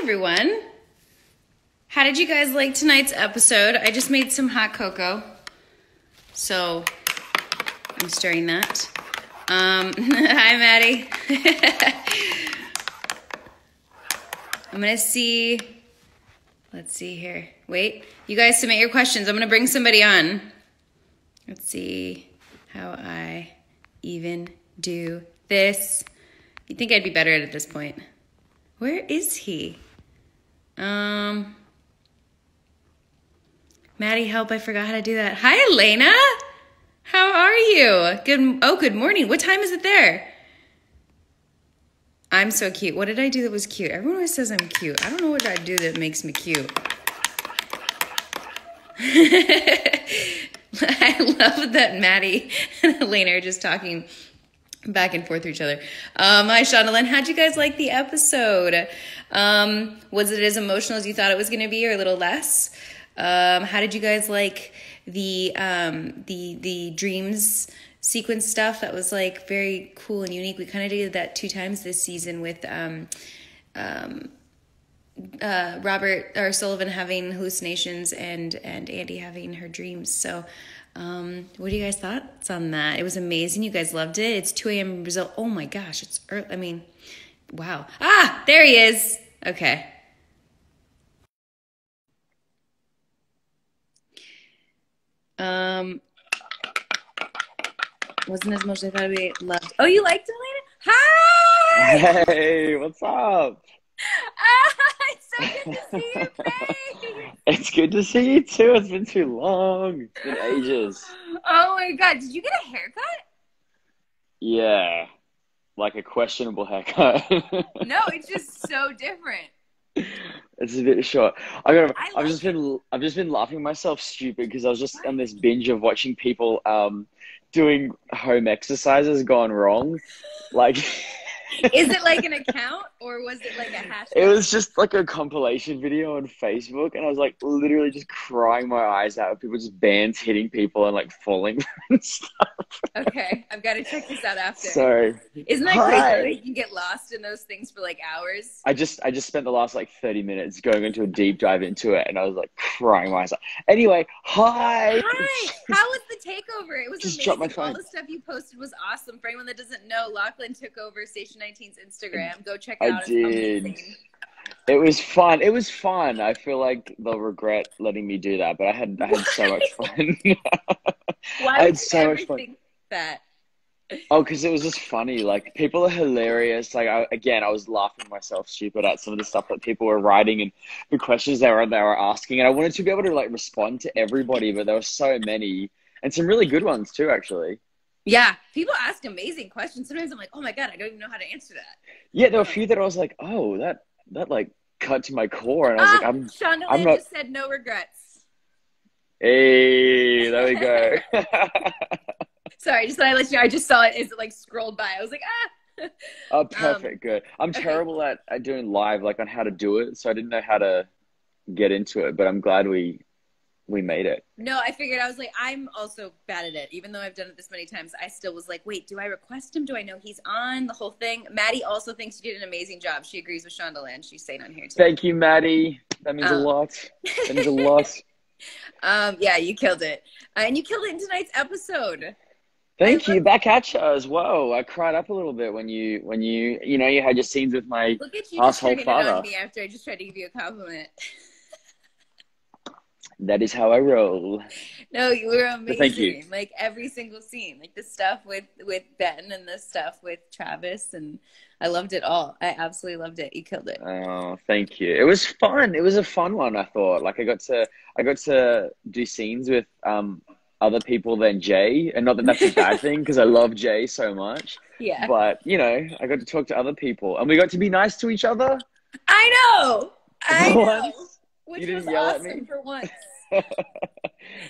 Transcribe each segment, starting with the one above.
everyone. How did you guys like tonight's episode? I just made some hot cocoa, so I'm stirring that. Hi, Maddie. I'm going to see. Let's see here. Wait, you guys submit your questions. I'm going to bring somebody on. Let's see how I even do this. You'd think I'd be better at it at this point. Where is he? Maddie, help, I forgot how to do that. Hi, Elena. How are you? Good morning. What time is it there? I'm so cute. What did I do that was cute? Everyone always says I'm cute. I don't know what I do that makes me cute. I love that Maddie and Elena are just talking back and forth to each other. Hi, Shondaland. How'd you guys like the episode? Was it as emotional as you thought it was going to be, or a little less? How did you guys like the dreams sequence stuff? That was like very cool and unique. We kind of did that 2 times this season with Robert or Sullivan having hallucinations and Andy having her dreams. So what do you guys thoughts on that? It was amazing. You guys loved it. It's 2 a.m. in Brazil. Oh my gosh, it's early. I mean, wow. Ah, there he is. Okay. Wasn't as much as I thought we loved. Oh, you liked it, Elena? Hi! Hey, what's up? It's so good to see your face. It's good to see you too. It's been too long. It's been ages. Oh my God. Did you get a haircut? Yeah. Like a questionable haircut. No, it's just so different. It's a bit short. I've just been laughing at myself stupid because I was just on this binge of watching people doing home exercises gone wrong. Like Is it like an account or was it like a hashtag? It was just like a compilation video on Facebook, and I was like literally just crying my eyes out. People just bands hitting people and like falling and stuff. Okay, I've got to check this out after. Sorry. Isn't that crazy? You can get lost in those things for like hours. I just spent the last like 30 minutes going into a deep dive into it, and I was like crying my eyes out. Anyway, hi. Hi. How was the takeover? It was just amazing. dropped my phone. All the stuff you posted was awesome. For anyone that doesn't know, Lachlan took over Station 19's Instagram. Go check it out. I did. It was fun. It was fun. I feel like they'll regret letting me do that, but I had so much fun. Why I had so much fun. Think that? Oh, because it was just funny. Like, people are hilarious. Like, I was laughing myself stupid at some of the stuff that people were writing and the questions they were asking. And I wanted to be able to like respond to everybody, but there were so many and some really good ones too, actually. Yeah, people ask amazing questions. Sometimes I'm like, oh my God, I don't even know how to answer that. Yeah, there were a few that I was like, oh, that like cut to my core. And I was like, I'm not. Just said no regrets. Hey, there we go. Sorry, just thought I'd let you know. I just saw it as it like scrolled by. I was like, ah. Oh, perfect. Good. I'm terrible at doing live, like on how to do it. So I didn't know how to get into it, but I'm glad we made it. No, I figured. I was like, I'm also bad at it. Even though I've done it this many times, I still was like, wait, do I request him? Do I know he's on? The whole thing. Maddie also thinks you did an amazing job. She agrees with Shondaland. She's saying on here too. Thank you, Maddie. That means a lot. That means a lot. Yeah, you killed it. And you killed it in tonight's episode. Thank you. Back at you as well. I cried up a little bit when you had your scenes with my Look at you asshole just father. it on me after I just tried to give you a compliment. That is how I roll. No, you were amazing. Thank you. Like every single scene, like the stuff with Ben and the stuff with Travis, and I loved it all. I absolutely loved it. You killed it. Oh, thank you. It was fun. It was a fun one. I thought. Like I got to do scenes with other people than Jay, and not that that's a bad thing because I love Jay so much. Yeah. But I got to talk to other people, and we got to be nice to each other. I know. Which you didn't was yell awesome at me for once.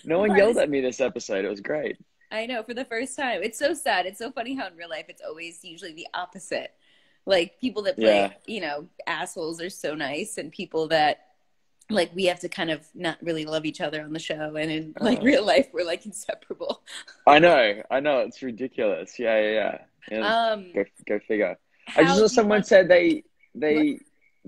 No one yelled at me this episode. It was great. I know, for the first time. It's so sad. It's so funny how in real life it's always usually the opposite. Like people that play, assholes are so nice, and people that like we have to kind of not really love each other on the show, and in like real life we're like inseparable. I know, it's ridiculous. Yeah. Go figure. I just saw someone said they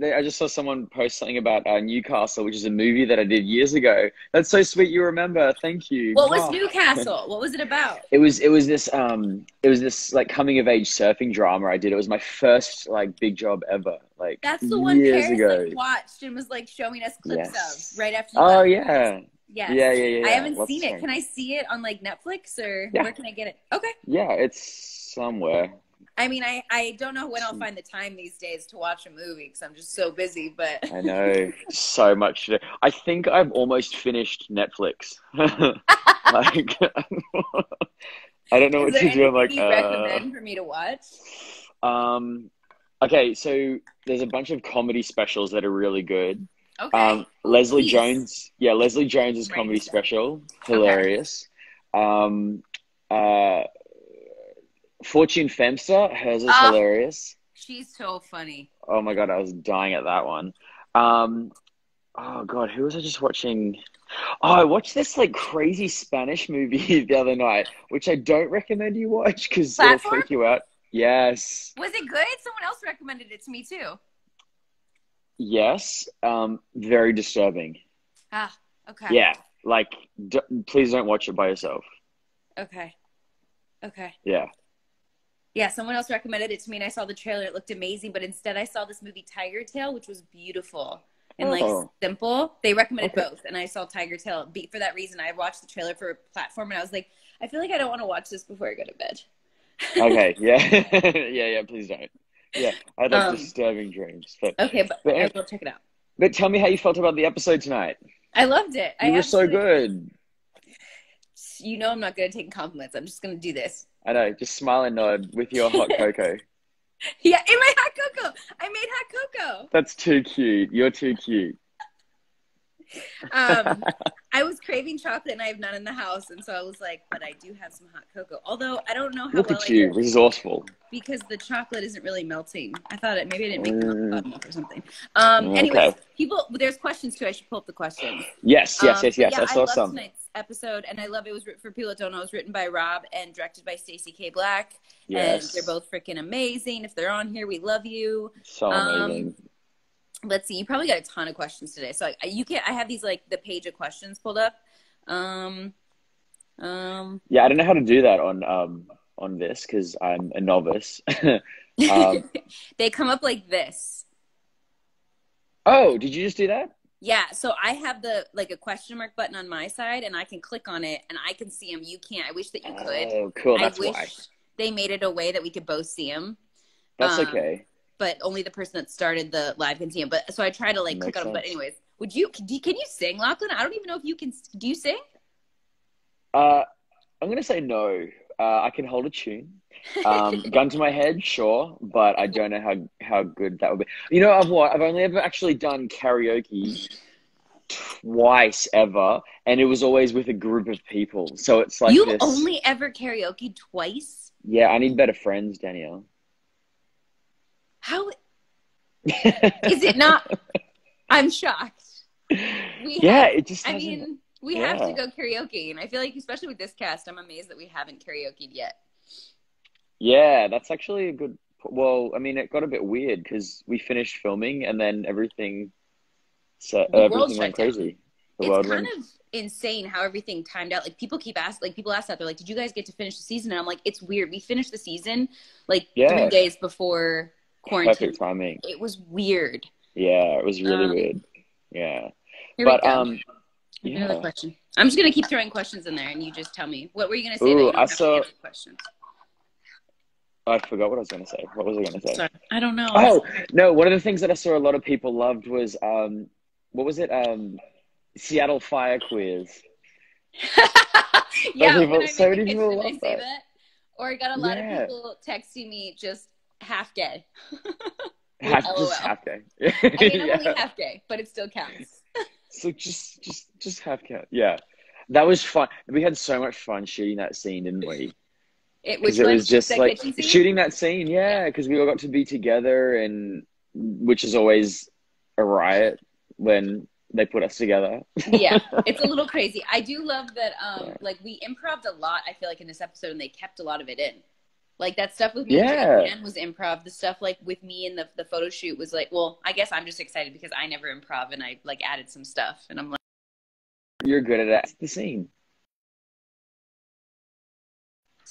I just saw someone post something about Newcastle, which is a movie that I did years ago. That's so sweet. You remember? Thank you. What was Mwah. Newcastle? What was it about? It was this like coming of age surfing drama I did. It was my first like big job ever, like That's the one years Paris ago. like watched and was like showing us clips Yes. of right after you Oh left. yeah. Yes. Yeah. I haven't Lots seen of it. fun. Can I see it on like Netflix or Yeah. where can I get it? Okay. Yeah, it's somewhere. I mean, I don't know when I'll find the time these days to watch a movie because I'm just so busy, but I know so much to do. I think I've almost finished Netflix. Like, I don't know is what there to do. I'm anything like, you'd recommend for me to watch? Okay, so there's a bunch of comedy specials that are really good. Okay. Ooh, Leslie please. Jones, Leslie Jones's Writing comedy stuff. special, hilarious. Uh, Fortune Femster, hers is Oh, hilarious. she's so funny. Oh my God, I was dying at that one. Oh God, who was I just watching? Oh, I watched this like crazy Spanish movie the other night, which I don't recommend you watch because it'll Platform? freak you out. Yes. Was it good? Someone else recommended it to me too. Yes. Very disturbing. Ah, okay. Yeah. Like, please don't watch it by yourself. Okay. Yeah. Yeah, someone else recommended it to me and I saw the trailer. It looked amazing, but instead I saw this movie Tiger Tail, which was beautiful and like simple. They recommended both and I saw Tiger Tail. For that reason, I watched the trailer for Platform and I was like, I feel like I don't want to watch this before I go to bed. Okay. Yeah. Yeah. Please don't. Yeah. I had like disturbing dreams. Okay, but I will check it out. But tell me how you felt about the episode tonight. I loved it. You were so good. You know I'm not good at taking compliments. I'm just going to do this. I know. Just smile and nod with your hot cocoa. Yeah, in my hot cocoa. I made hot cocoa. That's too cute. You're too cute. I was craving chocolate and I have none in the house, and so I was like, but I do have some hot cocoa. Although I don't know how Look well at I you, did resourced. because the chocolate isn't really melting. I thought maybe I didn't make them hot enough or something. Okay. Anyways, there's questions too. I should pull up the questions. Yes. Yeah, I saw love some. Tonight's episode, and I love it. Was for people that don't know, it was written by Rob and directed by Stacey K. Black. Yes. And they're both freaking amazing. If they're on here, we love you. So amazing. Let's see. You probably got a ton of questions today, so you can't. I have these like the page of questions pulled up. Yeah, I don't know how to do that on this because I'm a novice. They come up like this. Oh, did you just do that? Yeah, so I have a question mark button on my side, and I can click on it, and I can see them. You can't. I wish that you could. Oh, cool. That's why. I wish they made it a way that we could both see them. That's okay. But only the person that started the live can see them. But so I try to like click on them. But anyways, can you sing, Lachlan? I don't even know if you can. Do you sing? I'm gonna say no. I can hold a tune. Gun to my head, sure, but I don't know how good that would be. You know, I've only ever actually done karaoke twice ever, and it was always with a group of people. So it's like You've only ever karaoke twice? Yeah, I need better friends, Danielle. How is it not? I'm shocked. We have to go karaoke, and I feel like, especially with this cast, I'm amazed that we haven't karaoke'd yet. Yeah, that's actually a good. Well, I mean, it got a bit weird because we finished filming, and then everything went crazy. It's kind of insane how everything timed out. Like people keep asking, like people ask that they're like, "Did you guys get to finish the season?" And I'm like, "It's weird. We finished the season like 3 days before quarantine. Perfect timing. It was weird. Yeah, it was really weird. Yeah, Another question. I'm just gonna keep throwing questions in there, and you just tell me what were you gonna say. Ooh, that you don't have to answer questions. I forgot what I was going to say. What was I going to say? Sorry. I don't know. Oh, no. One of the things that I saw a lot of people loved was, what was it? Seattle Fire Quiz. Yeah, so many people I love say that. that. Or I got a lot of people texting me just half gay. Half gay. I mean, I'm only half gay, but it still counts. So just half cat. Yeah. That was fun. We had so much fun shooting that scene, didn't we? It was just like shooting that scene, because we all got to be together, and which is always a riot when they put us together. Yeah, it's a little crazy. I do love that, like we improv'd a lot, I feel like, in this episode, and they kept a lot of it in. Like that stuff with me and Yeah. Jan was improv. The stuff like with me and the photo shoot was like, well, I guess I'm just excited because I never improv and I like added some stuff and I'm like, You're good at it. It's the scene.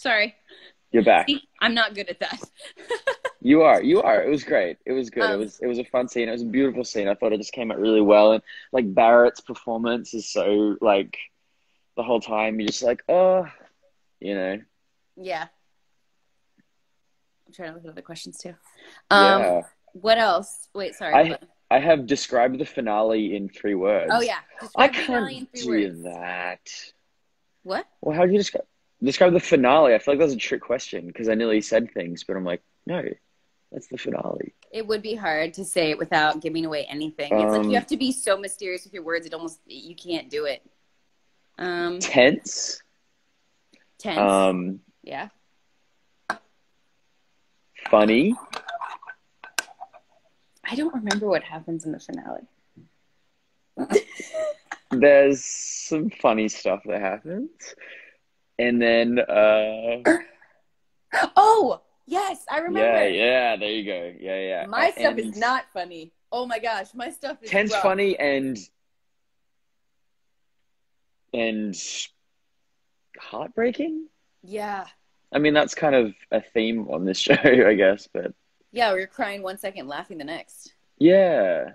sorry. You're back. See, I'm not good at that. You are. You are. It was great. It was good. It was a fun scene. It was a beautiful scene. I thought it just came out really well. And like Barrett's performance is so like the whole time you're just like, oh, you know. Yeah. I'm trying to look at other questions too. Yeah. What else? Wait, sorry. I have described the finale in 3 words. Oh yeah. I Describe the finale in can't 3 do words. that. What? Well, how do you describe the finale? I feel like that was a trick question because I nearly said things, but I'm like, no, that's the finale. It would be hard to say it without giving away anything. It's like you have to be so mysterious with your words. You can't do it. Tense. Yeah. Funny. I don't remember what happens in the finale. There's some funny stuff that happens. And then oh, yes, I remember. Yeah, there you go. Yeah. My stuff is not funny. Oh my gosh, my stuff is tense, rough. funny, and heartbreaking. Yeah. I mean, that's kind of a theme on this show, I guess, but yeah, we were crying 1 second, laughing the next. Yeah.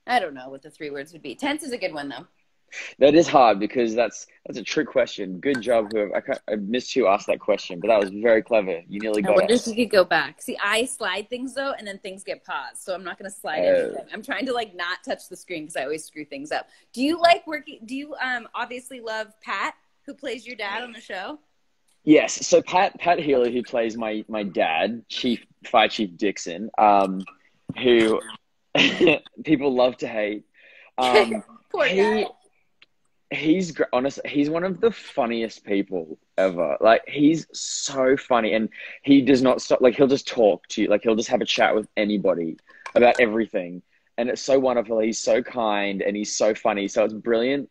I don't know what the 3 words would be. Tense is a good one though. That is hard because that's a trick question. Good job, whoever. I missed who asked that question, but that was very clever. You nearly got it. I wonder if you could go back. See, I slide things though, and then things get paused, so I'm not going to slide anything. I'm trying to like not touch the screen because I always screw things up. Do you like working? Do you obviously love Pat, who plays your dad on the show? Yes. So Pat Healy, who plays my dad, Fire Chief Dixon, who people love to hate. Poor guy. He's honestly, he's one of the funniest people ever. Like, he's so funny, and he does not stop. Like, he'll just talk to you. Like, he'll just have a chat with anybody about everything, and it's so wonderful. He's so kind, and he's so funny. So it's brilliant.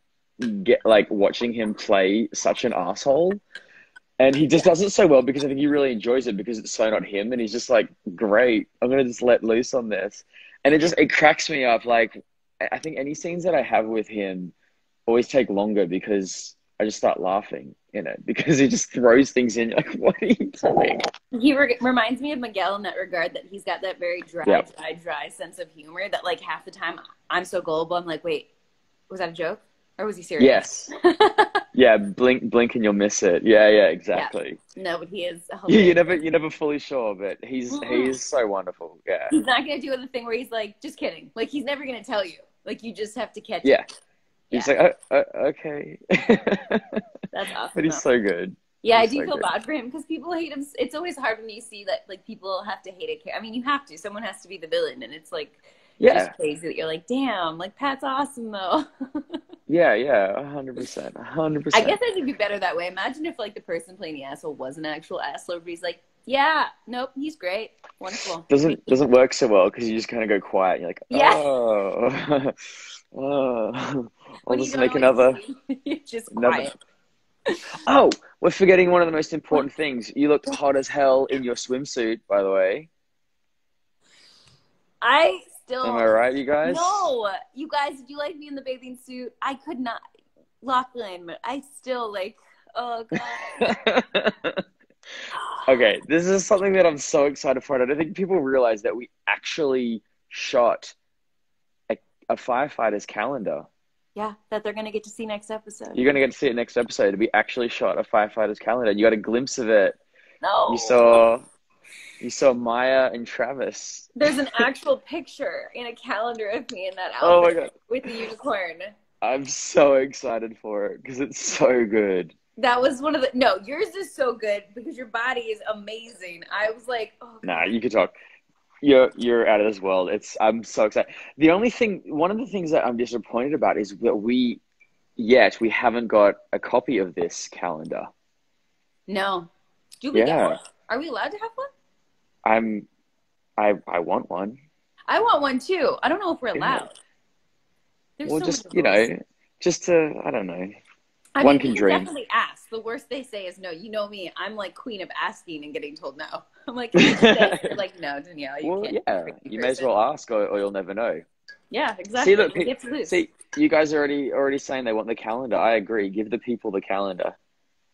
Watching him play such an asshole, and he just does it so well because I think he really enjoys it because it's so not him, and he's just like, great, I'm gonna just let loose on this, and it cracks me up. Like, I think any scenes that I have with him always take longer because I just start laughing in it because he just throws things in. Like, what are you doing? He reminds me of Miguel in that regard, that he's got that very dry sense of humor that like half the time I'm so gullible. I'm like, wait, was that a joke or was he serious? Yes. Yeah. Blink and you'll miss it. Yeah. Exactly. Yeah. No, but he is. You're never fully sure, but he is so wonderful. Yeah. He's not going to do the thing where he's like, just kidding. Like, he's never going to tell you. Like, you just have to catch it. Yeah. He's like, okay. That's awesome. But he's so good. Yeah, I do feel bad for him because people hate him. It's always hard when you see that, like, people have to hate a. I mean, you have to. Someone has to be the villain, and it's like, just crazy that you're like, damn, like Pat's awesome though. Yeah, 100%. I guess I think it'd be better that way. Imagine if like the person playing the asshole was an actual asshole, but he's like, yeah, nope, he's great, wonderful. Doesn't work so well because you just kind of go quiet. You're like, oh. I'll just make another. Just quiet. Oh, we're forgetting one of the most important things. You looked hot as hell in your swimsuit, by the way. Am I right, you guys? No, you guys, did you like me in the bathing suit? I could not, Lachlan, but I still like. Oh god. Okay, this is something that I'm so excited for. I don't think people realize that we actually shot a firefighter's calendar. Yeah, that they're going to get to see next episode. You're going to get to see it next episode. We actually shot a firefighter's calendar. You got a glimpse of it. No. You saw Maya and Travis. There's an actual picture in a calendar of me in that outfit. Oh my god. With the unicorn. I'm so excited for it because it's so good. That was one of the... No, yours is so good because your body is amazing. I was like, oh god. Nah, you could talk. You're out of this world. I'm so excited. One of the things that I'm disappointed about is that we haven't got a copy of this calendar. No. Do we get one? Are we allowed to have one? I want one. I want one too. I don't know if we're allowed. Well, just, just to, I don't know. I One mean, can we can dream. definitely ask. The worst they say is no. You know me. I'm like queen of asking and getting told no. I'm like, can I do this? They're like, no, Danielle, you Well, can't. You're a yeah, crazy you may as person. well ask, or you'll never know. Yeah, See, exactly. look, We get to lose. see, you guys are already saying they want the calendar. I agree. Give the people the calendar.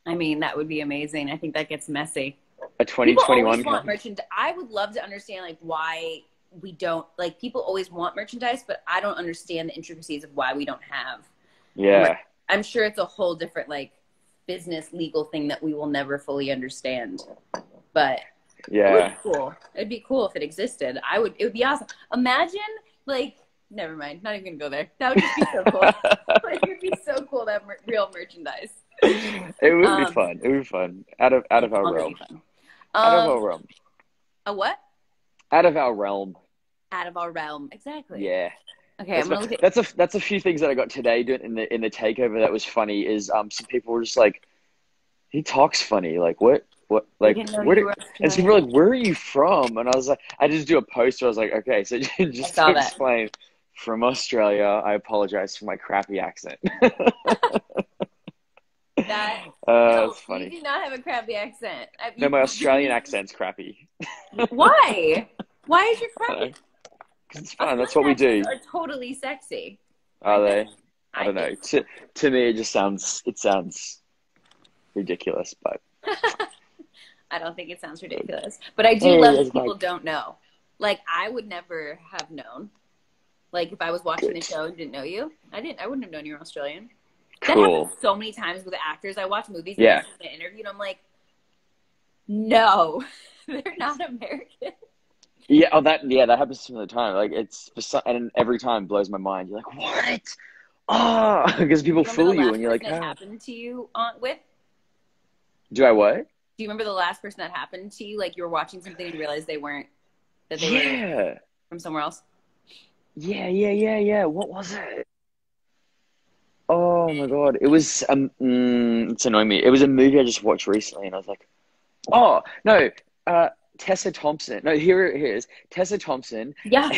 I mean, that would be amazing. I think that gets messy. A People always 2021 want calendar. merchandise. I would love to understand like why we don't like. People always want merchandise, but I don't understand the intricacies of why we don't have. Yeah, I'm sure it's a whole different like business legal thing that we will never fully understand. But it would be yeah. cool. It'd be cool if it existed. It would be awesome. Imagine like never mind. Not even gonna go there. That would just be so cool. Like it'd be so cool to have real merchandise. It would be fun. It would be fun. Out of our realm. Out of our realm. A what? Out of our realm. Out of our realm. Exactly. Yeah. Okay, I'm gonna look at That's a few things that I got today in the takeover that was funny. Is some people were just like, he talks funny. Like what like didn't know where you did, were and some people Australian. were like, where are you from? And I was like, I just do a post where I was like, okay, so I just saw to that. explain, from Australia, I apologize for my crappy accent. That no, That's you funny. do not have a crappy accent. No, my Australian accent's crappy. Why? Why is your I don't know. crappy? 'Cause it's fun. That's what Australian we accents do. are totally sexy. Are Aren't they? I don't know. think To me, it sounds ridiculous, but I don't think it sounds ridiculous. But I do hey, love that it's people like don't know. Like I would never have known. Like if I was watching the good, show and didn't know you, I wouldn't have known you were Australian. That cool. happens so many times with actors. I watch movies and Yeah, they interview and I'm like, no, they're not American. yeah. Oh, that happens some of the time. Like it's for some, and every time blows my mind. You're like, what? Oh, because people Do you remember fool the you, last and you're like, person it oh. happened to you on with? Do I what? Do you remember the last person that happened to you? Like you were watching something and realized they were Yeah, from somewhere else? yeah. What was it? Oh my God, it was it's annoying me. It was a movie I just watched recently, and I was like, oh no, Tessa Thompson. No, here it is, Tessa Thompson. Yeah.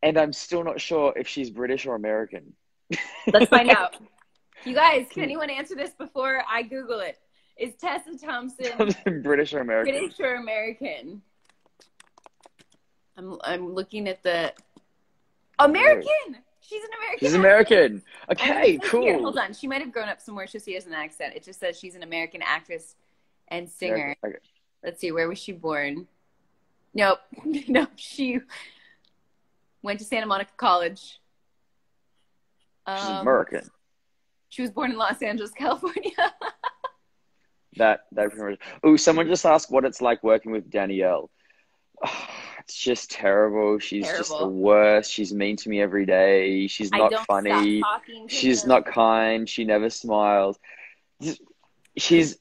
And I'm still not sure if she's British or American. Let's find out. You guys, can anyone answer this before I Google it? Is Tessa Thompson British or American? British or American? I'm looking at the American. She's an American. She's American. And Okay, it says cool. here, hold on. She might have grown up somewhere so she has an accent. It just says she's an American actress and singer. Okay. Let's see, where was she born? Nope. No, she went to Santa Monica College. She's American. She was born in Los Angeles, California. That pretty much. Oh, someone just asked what it's like working with Danielle. Oh, it's just terrible. She's just the worst. She's mean to me every day. She's not funny. She's not kind. She never smiles.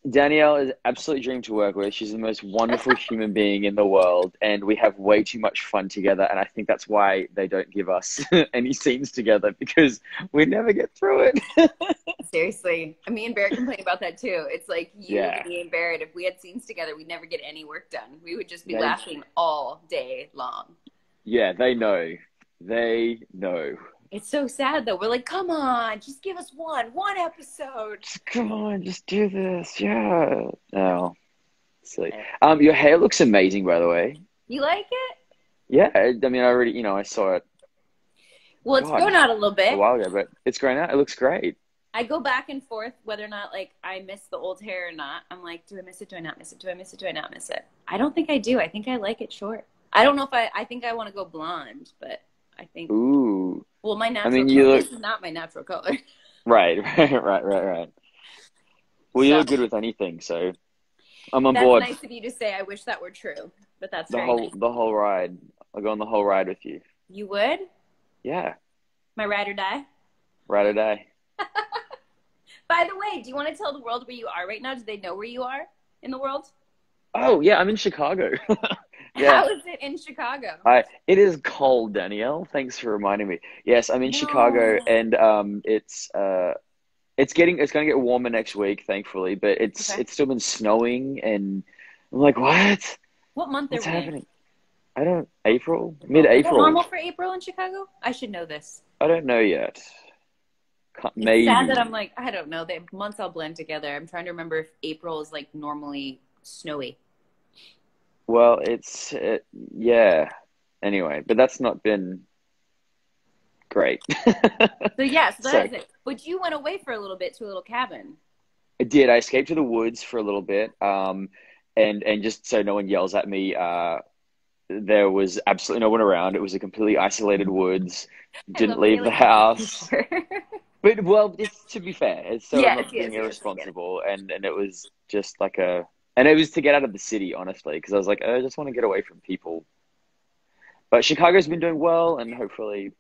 Danielle is absolutely dream to work with. She's the most wonderful human being in the world, and we have way too much fun together. And I think that's why they don't give us any scenes together, because we never get through it. Seriously, me and Barrett complain about that too. It's like me and Barrett, if we had scenes together, we'd never get any work done. We would just be laughing all day long. Yeah, they know. They know. It's so sad though. We're like, come on, just give us one episode. Just come on, just do this. Yeah. No. Silly. Your hair looks amazing, by the way. You like it? Yeah. I mean, I already, I saw it. Well, it's grown out a little bit. A while ago, but it's grown out. It looks great. I go back and forth whether or not like I miss the old hair or not. I'm like, do I miss it? Do I not miss it? Do I miss it? Do I not miss it? I don't think I do. I think I like it short. I don't know if I think I want to go blonde, but I think. Ooh. Well, my natural color. This is not my natural color. Right. Well, you look good with anything, so I'm on board. That's nice of you to say. I wish that were true, but that's the whole ride. I'll go on the whole ride with you. You would? Yeah. My ride or die? Ride or die. By the way, do you want to tell the world where you are right now? Do they know where you are in the world? Oh, yeah, I'm in Chicago. Yeah. How is it in Chicago? It is cold, Danielle. Thanks for reminding me. Yes, I'm in Chicago, and it's going to get warmer next week, thankfully. But it's still been snowing, and I'm like, what? What month What's are we happening? I don't. April, mid-April. Is it normal for April in Chicago? I should know this. I don't know yet. It's sad that Maybe. I'm like, I don't know. The months all blend together. I'm trying to remember if April is like normally snowy. Well, yeah. Anyway, but that's not been great. So yeah, so that So is it. But you went away for a little bit to a little cabin. I did. I escaped to the woods for a little bit. And just so no one yells at me, there was absolutely no one around. It was a completely isolated woods. I Didn't love when leave you're the like, I'm pretty house. sure. But well, it's to be fair, it's so I'm Yes, not yes, being yes. I get it. irresponsible, and it was just like and it was to get out of the city, honestly, because I was like, I just want to get away from people. But Chicago's been doing well, and hopefully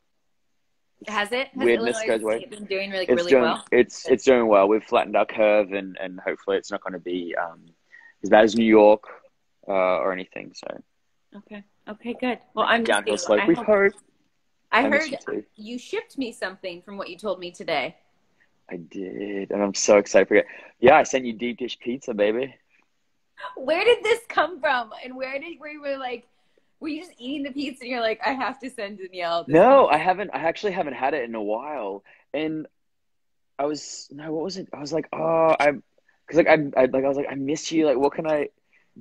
Has it? Has weirdness Illinois goes away. State been doing really, It's really doing well? it's doing well. We've flattened our curve, and hopefully it's not going to be as bad as New York or anything. So Okay. Okay, good. Well, I'm just downhill being, slope. I We hope. hope. I I miss you heard too. you shipped me something from what you told me today. I did, and I'm so excited for it. Yeah, I sent you deep dish pizza, baby. Where did this come from? And where you were like, were you just eating the pizza and you're like, I have to send Danielle this No, pizza? I haven't. I actually haven't had it in a while, and no, what was it? I was like, oh, because I was like, I miss you. Like, what can I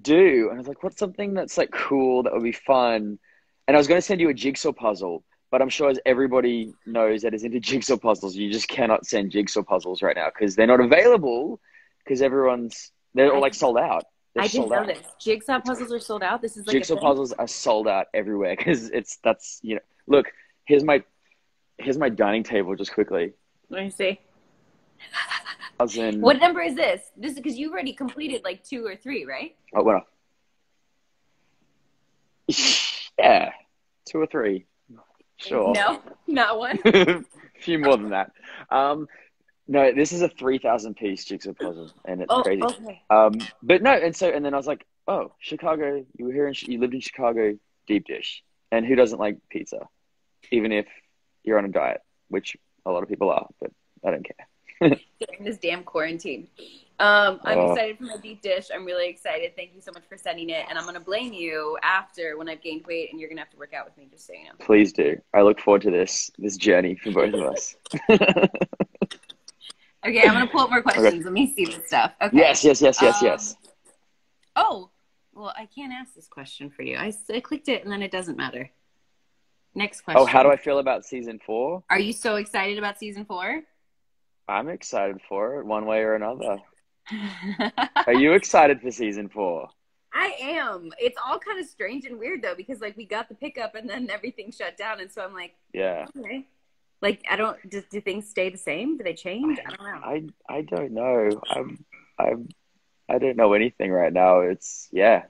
do? And I was like, what's something that's like cool that would be fun? And I was going to send you a jigsaw puzzle, but I'm sure as everybody knows that is into jigsaw puzzles, you just cannot send jigsaw puzzles right now because they're not available because they're all I like sold out. They're I didn't sold know out. this. Jigsaw It's puzzles are sold out. This is like a Jigsaw thing. puzzles are sold out everywhere because that's look, here's my dining table just quickly. Let me see. Thousand What number is this? This is because you already completed like 2 or 3, right? oh well. Yeah, two or three. Sure. No, not one. A few more than that. No, this is a 3,000 piece jigsaw puzzle, and it's Oh, crazy. okay. But no, and then I was like, oh, Chicago, you were here, you lived in Chicago, deep dish. And who doesn't like pizza? Even if you're on a diet, which a lot of people are, but I don't care. During this damn quarantine. I'm Oh, excited for my deep dish. I'm really excited. Thank you so much for sending it. And I'm going to blame you after when I've gained weight and you're going to have to work out with me, just so you please do. I look forward to this journey for both of know. us. Okay, I'm going to pull up more Okay. questions. Let me see this stuff. Okay. Yes, yes, yes, yes, Um, yes. oh, well, I can't ask this question for you. I clicked it and then it doesn't matter. Next Oh, how do question. I feel about season 4? Are you so excited about season 4? I'm excited for it, one way or another. Are you excited for season 4? I am. It's all kind of strange and weird though, because like we got the pickup and then everything shut down, and so I'm like, Yeah. okay. Like I don't. Do things stay the same? Do they change? I don't know. I don't know. I'm I don't know anything right now. Yeah.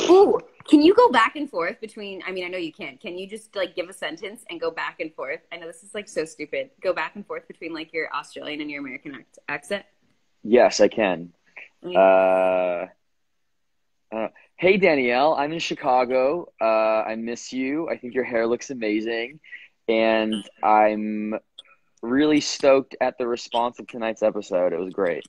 Ooh, can you go back and forth between? I mean, I know you can't. Can you just like give a sentence and go back and forth? I know this is like so stupid. Go back and forth between like your Australian and your American accent. Yes, I can. Mm. Uh, hey Danielle, I'm in Chicago. I miss you. I think your hair looks amazing, and I'm really stoked at the response of tonight's episode. It was great.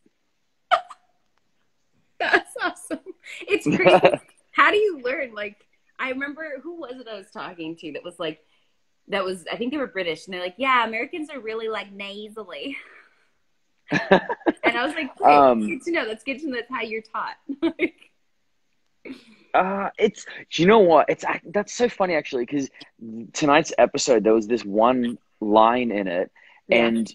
That's awesome. It's crazy. How do you learn? Like, I remember who was it I was talking to that was like, I think they were British, and they're like, yeah, Americans are really like nasally. And I was like, great, that's Um, good to know. That's good to know that's how you're taught. do you know what? That's so funny actually, because tonight's episode there was this one line in it, Yeah. and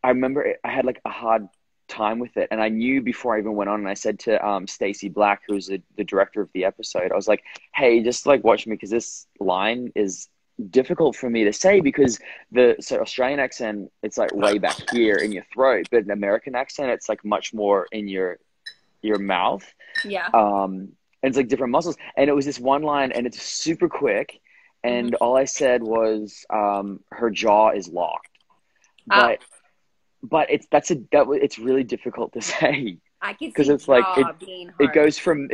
I remember I had like a hard time with it, and I knew before I even went on, and I said to Stacey Black, who's the director of the episode, I was like, hey, just like watch me because this line is difficult for me to say because so Australian accent it's like way back here in your throat, but an American accent it's like much more in your mouth. Yeah. And it's like different muscles. And it was this one line, and it's super quick. Mm-hmm. And all I said was, her jaw is locked. Oh, But it's really difficult to say I could because see it's like jaw being it hard. goes from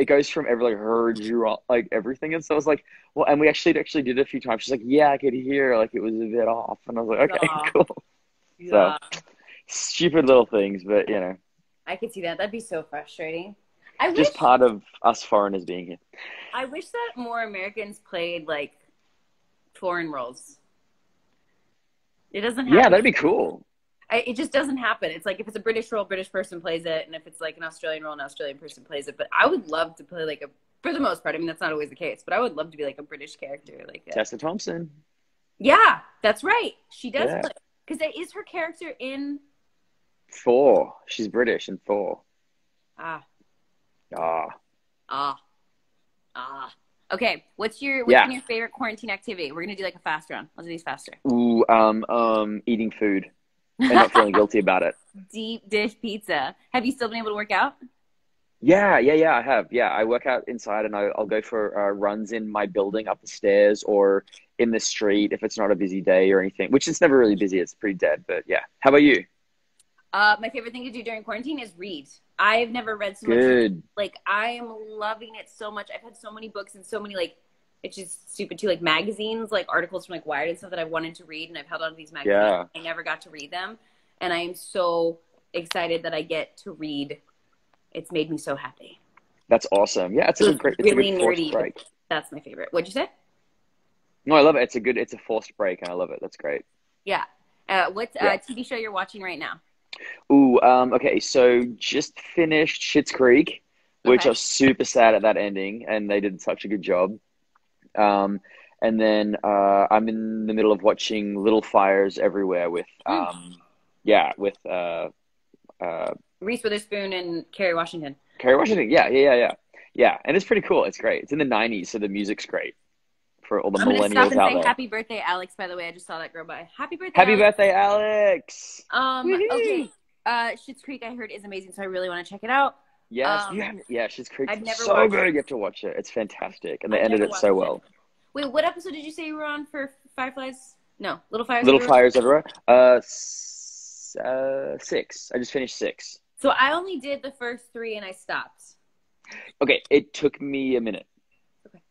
every like her jaw like everything. And so I was like, well, and we actually did it a few times. She's like, yeah, I could hear like it was a bit off, and I was like, okay, Jaw. cool. So Yeah. stupid little things, but I could see that. That'd be so frustrating. I wish just part of us foreigners being here. I wish that more Americans played like foreign roles. It doesn't Yeah, happen. that'd be cool. It just doesn't happen. It's like if it's a British role, British person plays it, and if it's like an Australian role, an Australian person plays it. But I would love to play like a, for the most part, I mean that's not always the case, but I would love to be like a British character, like Tessa Thompson. Yeah, that's right. She does Yeah. play, because that is her character in Thor. She's British in Thor. ah Ah. ah ah. Okay, what's been your favorite quarantine activity? We're gonna do like a fast round. Let's do these faster. Ooh, eating food and not feeling guilty about it. Deep dish pizza. Have you still been able to work out? Yeah, I have. Yeah, I work out inside and I'll go for runs in my building up the stairs or in the street if it's not a busy day or anything, which is never really busy. It's pretty dead, but yeah. How about you? My favorite thing to do during quarantine is read. I've never read so much. Good. Like, I am loving it so much. I've had so many books and so many, like, it's just stupid too, like magazines, like articles from like Wired and stuff that I wanted to read, and I've held on to these magazines. Yeah. I never got to read them, and I am so excited that I get to read. It's made me so happy. That's awesome. Yeah, it's a good nerdy forced break. That's my favorite. What'd you say? No, I love it. It's a forced break and I love it. That's great. Yeah. What TV show you're watching right now? Ooh, okay, so just finished Schitt's Creek, which I was super sad at that ending, and they did such a good job. And then I'm in the middle of watching Little Fires Everywhere with Reese Witherspoon and Kerry Washington. Kerry Washington, yeah, and it's pretty cool. It's great. It's in the ~90s, so the music's great for all the millennials out there. I'm gonna stop and say happy birthday, Alex. By the way, I just saw that girl by. Happy birthday! Happy birthday, Alex! Okay. Schitt's Creek I heard is amazing, so I really want to check it out. Yes, Schitt's Creek is so good. You have to watch it. It's fantastic, and they ended it so well. Wait, what episode did you say you were on for Fireflies? No, Little Fires. Little Fires Everywhere. 6. I just finished 6. So I only did the first 3 and I stopped. Okay, it took me a minute. Okay.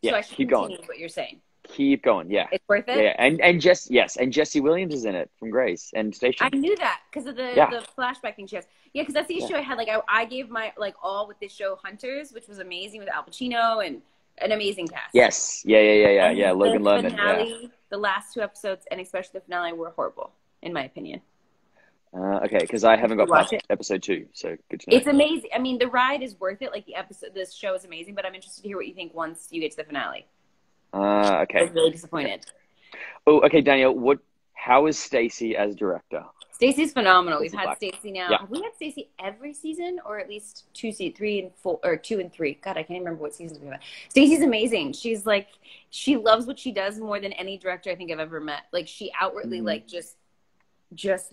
Yeah, so I should keep continue going. What you're saying. Keep going. Yeah. It's worth it. Yeah, and Jesse Williams is in it from Grace and Station. I knew that because of the flashback thing she has. Yeah, because that's the issue I had. Like I gave my all with this show Hunters, which was amazing with Al Pacino and an amazing cast. Yes. Yeah. Logan Lerman. Finale, the last 2 episodes, and especially the finale, were horrible, in my opinion. Okay, because I haven't got past episode 2, so good to know. It's amazing. I mean, the ride is worth it. Like this show is amazing, but I'm interested to hear what you think once you get to the finale. Okay. I was really disappointed. Oh, okay, Danielle. How is Stacey as director? Stacey's phenomenal. We've had Stacey now. Yeah. Have we had Stacey every season, or at least 2 and 4, or 2 and 3? God, I can't remember what seasons we've had. Stacey's amazing. She's like, she loves what she does more than any director I think I've ever met. Like, she outwardly like just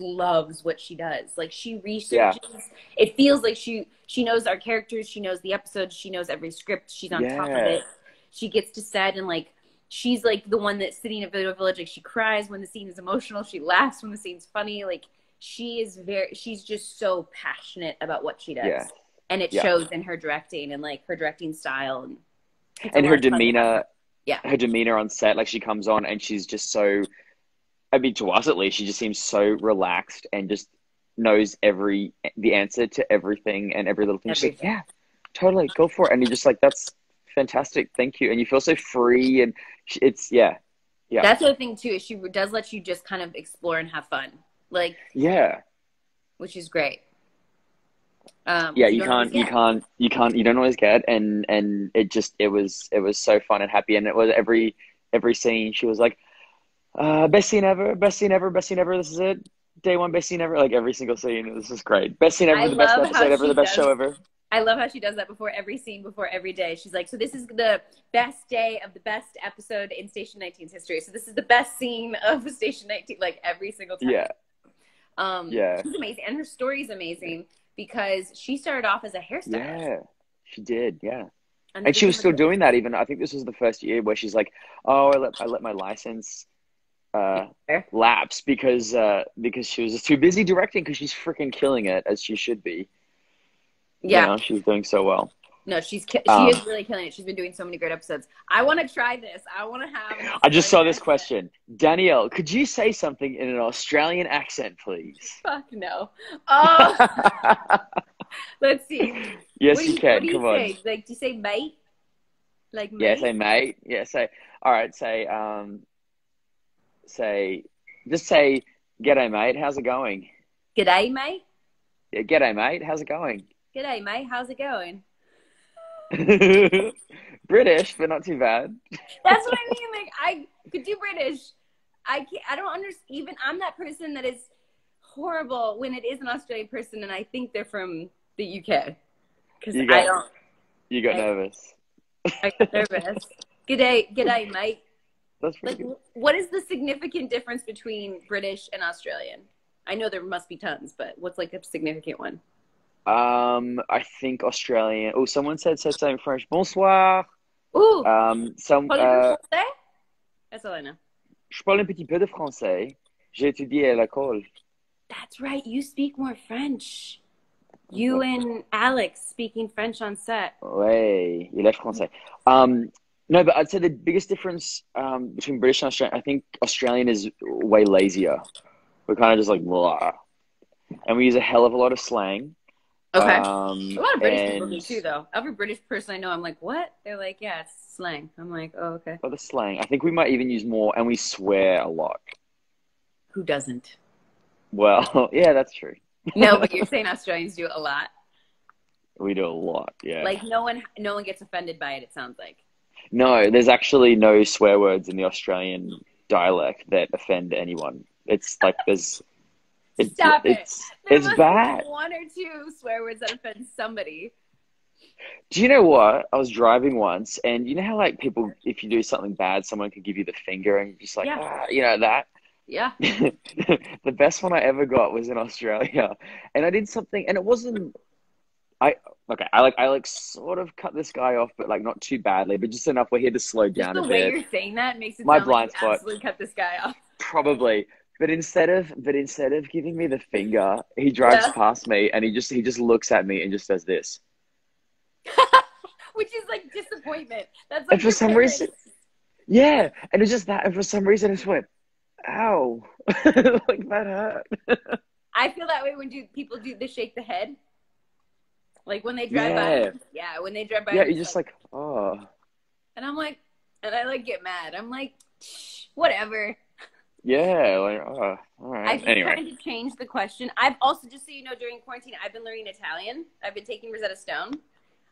loves what she does. Like, she researches. Yeah. It feels like she knows our characters. She knows the episodes. She knows every script. She's on top of it. She gets to set and like. She's like the one that's sitting at Video Village. Like, she cries when the scene is emotional. She laughs when the scene's funny. Like, she's just so passionate about what she does. Yeah. And it shows in her directing and like her directing style and her demeanor. Yeah. Her demeanor on set. Like, she comes on and she's just so, I mean, to us at least, she just seems so relaxed and just knows the answer to everything and every little thing. She's like, yeah, totally, go for it. And you're just like, that's fantastic, thank you. And you feel so free, and it's that's the other thing too, is she does let you just kind of explore and have fun, like which is great. You don't always get, and it was so fun and happy, and it was every scene she was like, best scene ever, this is it, day 1, best scene ever, like every single scene. This is great, best scene ever, the best episode ever, the best show ever. I love how she does that before every scene, before every day. She's like, so this is the best day of the best episode in Station 19's history. So this is the best scene of Station 19, like every single time. She's amazing. And her story is amazing because she started off as a hairstylist. Yeah, she did, yeah. And she was still doing that even, I think this was the first year where she's like, oh, I let my license lapse because she was just too busy directing, because she's freaking killing it, as she should be. Yeah, you know, she's doing so well. No, she is really killing it. She's been doing so many great episodes. I want to try this. I want to have. I just saw this question. Danielle, could you say something in an Australian accent, please? Fuck no. Oh, let's see. Yes, you can. Come on. Say? Like, do you say mate? Like mate? Yeah, say mate. Yeah, say. All right, say. Just say G'day, mate. How's it going? G'day, mate. Yeah, g'day, mate. How's it going? G'day, mate. How's it going? British, but not too bad. That's what I mean. Like, I could do British. I can't, I don't understand. Even I'm that person that is horrible when it is an Australian person, and I think they're from the UK because You I got don't. you got nervous. I get nervous. G'day, mate. That's pretty Like, good. what is the significant difference between British and Australian? I know there must be tons, but what's like a significant one? I think Australian. Oh, someone said say something in French. Bonsoir. Ooh, Some. parlez-vous français? That's all I know. Je parle un petit peu de français. J'ai étudié à l'école. That's right. You speak more French. You and Alex speaking French on set. Ouais, il est français. No, but I'd say the biggest difference between British and Australian, I think Australian is way lazier. We're kind of just like blah, and we use a hell of a lot of slang. Okay. A lot of British people do And too, though. Every British person I know, I'm like, what? They're like, yeah, it's slang. I'm like, oh, okay. a lot of slang. I think we might even use more, and we swear a lot. Who doesn't? Well, yeah, that's true. No, but you're saying Australians do it a lot. We do a lot, yeah. Like no one gets offended by it. It sounds like. No, there's actually no swear words in the Australian dialect that offend anyone. It's like Stop it. There it's must bad. be one or two swear words that offend somebody. Do you know what? I was driving once, and you know how like people, if you do something bad, someone can give you the finger, and you're just like, Yeah. you know that. Yeah. The best one I ever got was in Australia, and I did something, and it wasn't. I sort of cut this guy off, but like not too badly, but just enough where he had to slow Just down the a way bit. you're saying that makes it My sound blind like you spot. absolutely cut this guy off. Probably. But instead of giving me the finger, he drives Yeah. past me and he just looks at me and just does this. Which is like disappointment. That's like And for your some parents. reason, yeah, and it's just that, and for some reason I just went, ow, like that hurt. I feel that way when people do the shake the head. Like when they drive Yeah. by. Yeah, when they drive by. Yeah, I'm you're just like, oh. and I'm like, and I like get mad. I'm like, whatever. Yeah, like, oh, all right. I've been Anyway. trying to change the question. I've also, just so you know, during quarantine, I've been learning Italian. I've been taking Rosetta Stone.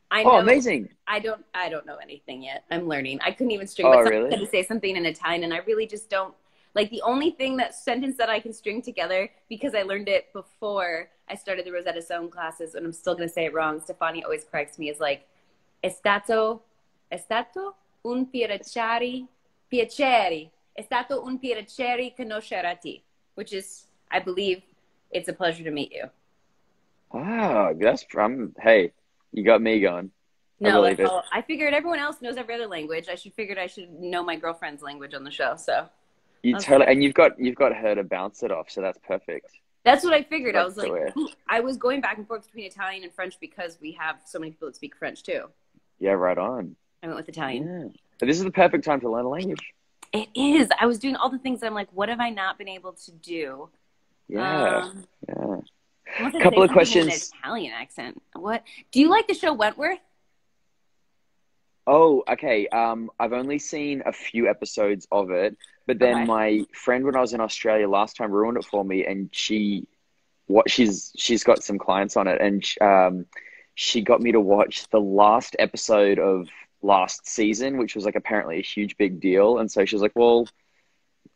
I know. Oh, amazing. I don't know anything yet. I'm learning. I couldn't even string Oh, myself really? to say something in Italian, and I really just don't. Like the only sentence that I can string together, because I learned it before I started the Rosetta Stone classes, and I'm still going to say it wrong. Stefani always corrects me, is like, è stato un piacere, è stato un piacere conoscerti, which is, I believe, it's a pleasure to meet you. Oh, that's from, hey, you got me going. I No, believe it. I figured everyone else knows every other language. I should know my girlfriend's language on the show. So And you've got her to bounce it off, so that's perfect. that's what I figured. I was That's the like, way. I was going back and forth between Italian and French because we have so many people that speak French too. Yeah, right on. I went with Italian. Yeah. But this is the perfect time to learn a language. It is. I was doing all the things. I'm like, what have I not been able to do? Yeah. Yeah. I want to Couple say of something questions. in an Italian accent. What? Do you like the show Wentworth? Oh, okay. I've only seen a few episodes of it, but then Okay. my friend, when I was in Australia last time, ruined it for me, and she's got some clients on it, and she got me to watch the last episode of last season, which was like apparently a huge big deal, and so she was like, "Well,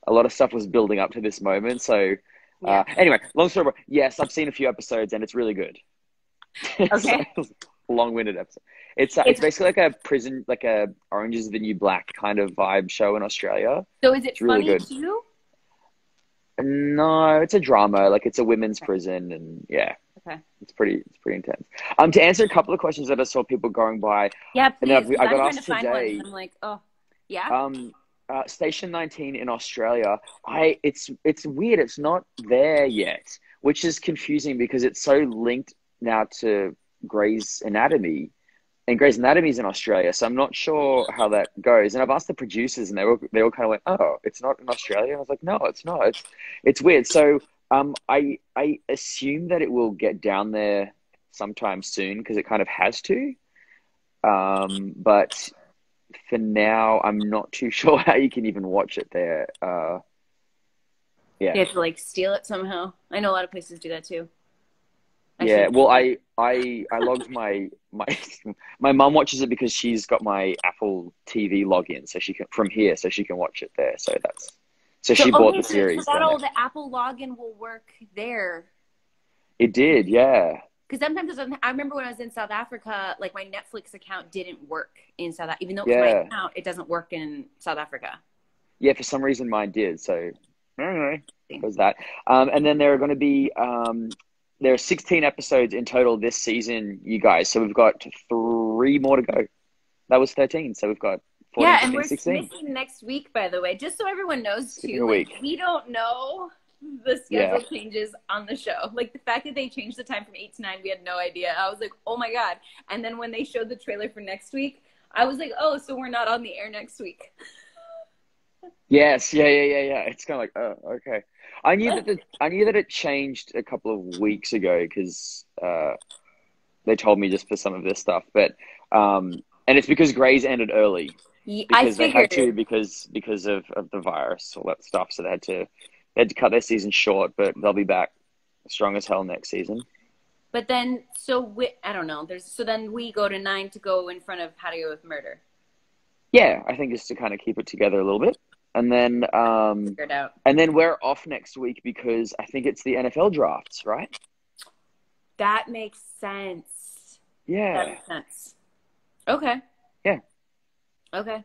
a lot of stuff was building up to this moment." So, Yeah. anyway, long story short, yes, I've seen a few episodes, and it's really good. Okay. Long-winded episode. It's basically like a prison, like a Orange is the New Black kind of vibe show in Australia. So is it It's really funny good. too? No, it's a drama. Like it's a women's prison, and yeah, Okay. it's pretty intense. To answer a couple of questions that I saw people going by, Yeah, and then please. I I'm got trying asked to find one. today. I'm like, oh, yeah. Station 19 in Australia, it's weird. It's not there yet, which is confusing because it's so linked now to Grey's Anatomy, and Grey's Anatomy's in Australia, so I'm not sure how that goes. And I've asked the producers, and they all kind of went, "Oh, it's not in Australia." And I was like, "No, it's not. It's weird." So I assume that it will get down there sometime soon because it kind of has to. But for now, I'm not too sure how you can even watch it there. Yeah. They have to like steal it somehow. I know a lot of places do that too. I Yeah, should. well, I logged my my mum watches it because she's got my Apple TV login, so she can from here, so she can watch it there. So So she bought okay, the so series there that'll next. the Apple login will work there. It did, yeah, Because sometimes I remember when I was in South Africa, like my Netflix account didn't work in South Africa. Even though it was my yeah, account, it doesn't work in South Africa. yeah. For some reason, mine did. So I don't know. There's that. And then there are going to be there are 16 episodes in total this season, you guys. So we've got three more to go. That was 13, so we've got 14, Yeah, and 15, we're 16. missing next week, by the way, just so everyone knows Skipping too. a Like, week. we don't know the Yeah. schedule changes on the show. Like, the fact that they changed the time from 8 to 9, we had no idea. I was like, oh my God. And then when they showed the trailer for next week, I was like, oh, so we're not on the air next week. Yes, yeah. It's kind of like, oh, okay. I knew that it changed a couple of weeks ago because they told me just for some of this stuff, but and it's because Grey's ended early Yeah, I because they had to figured. because of the virus, all that stuff. So they had to cut their season short, but they'll be back strong as hell next season. But then, I don't know. So then we go to 9 to go in front of How to Get Away with Murder. Yeah, I think just to kind of keep it together a little bit, and then Figured out. we're off next week because I think it's the NFL drafts, right? That makes sense. That Yeah, makes sense. Okay. yeah, Okay.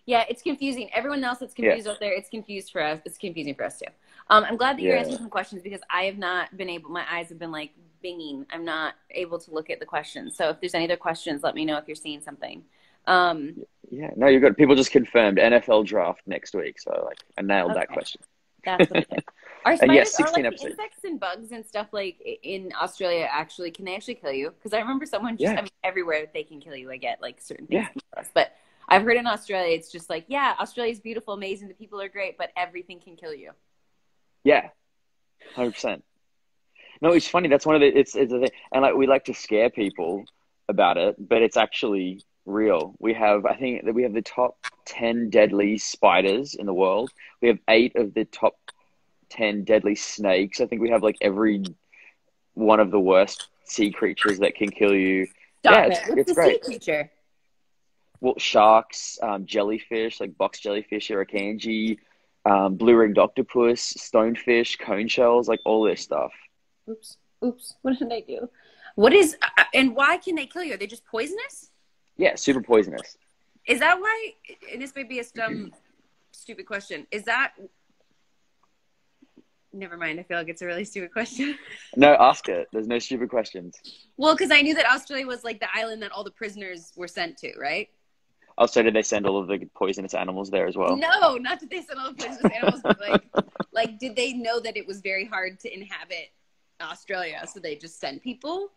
Yeah, it's confusing. Everyone else that's yeah, confused out there, it's confused for us. It's confusing for us too. I'm glad that you're yeah. answering some questions because I have not been able, my eyes have been like binging. I'm not able to look at the questions. So if there's any other questions, let me know if you're seeing something. Um, Yeah, no, you're good. People just confirmed NFL draft next week, so like I nailed that okay, question. that's what it is. Are And yes, spiders, are 16 like the episodes. insects and bugs and stuff like in Australia actually, can they actually kill you? Because I remember someone just, Yeah, I mean, everywhere they can kill you. I get like certain things yeah, can kill us. But I've heard in Australia, it's just like, yeah, Australia's beautiful, amazing. The people are great, but everything can kill you. yeah, 100%. No, it's funny. That's one of the it's a thing, and like we like to scare people about it, but it's actually real. I think that we have the top 10 deadly spiders in the world. We have 8 of the top 10 deadly snakes. I think we have like every one of the worst sea creatures that can kill you. Yeah, Stop it. What's it's the sea great. creature? Well, sharks, jellyfish, like box jellyfish, irukandji, blue-ringed octopus, stonefish, cone shells, like all this stuff. Oops. Oops. What did I do? What is, and why can they kill you? Are they just poisonous? Yeah, super poisonous. Is that why, and this may be a stupid question. Is that, never mind. I feel like it's a really stupid question. No, ask it. There's no stupid questions. Well, because I knew that Australia was like the island that all the prisoners were sent to, right? Oh, so did they send all of the poisonous animals there as well? No, not that they sent all the poisonous animals, but like, did they know that it was very hard to inhabit Australia, so they just sent people?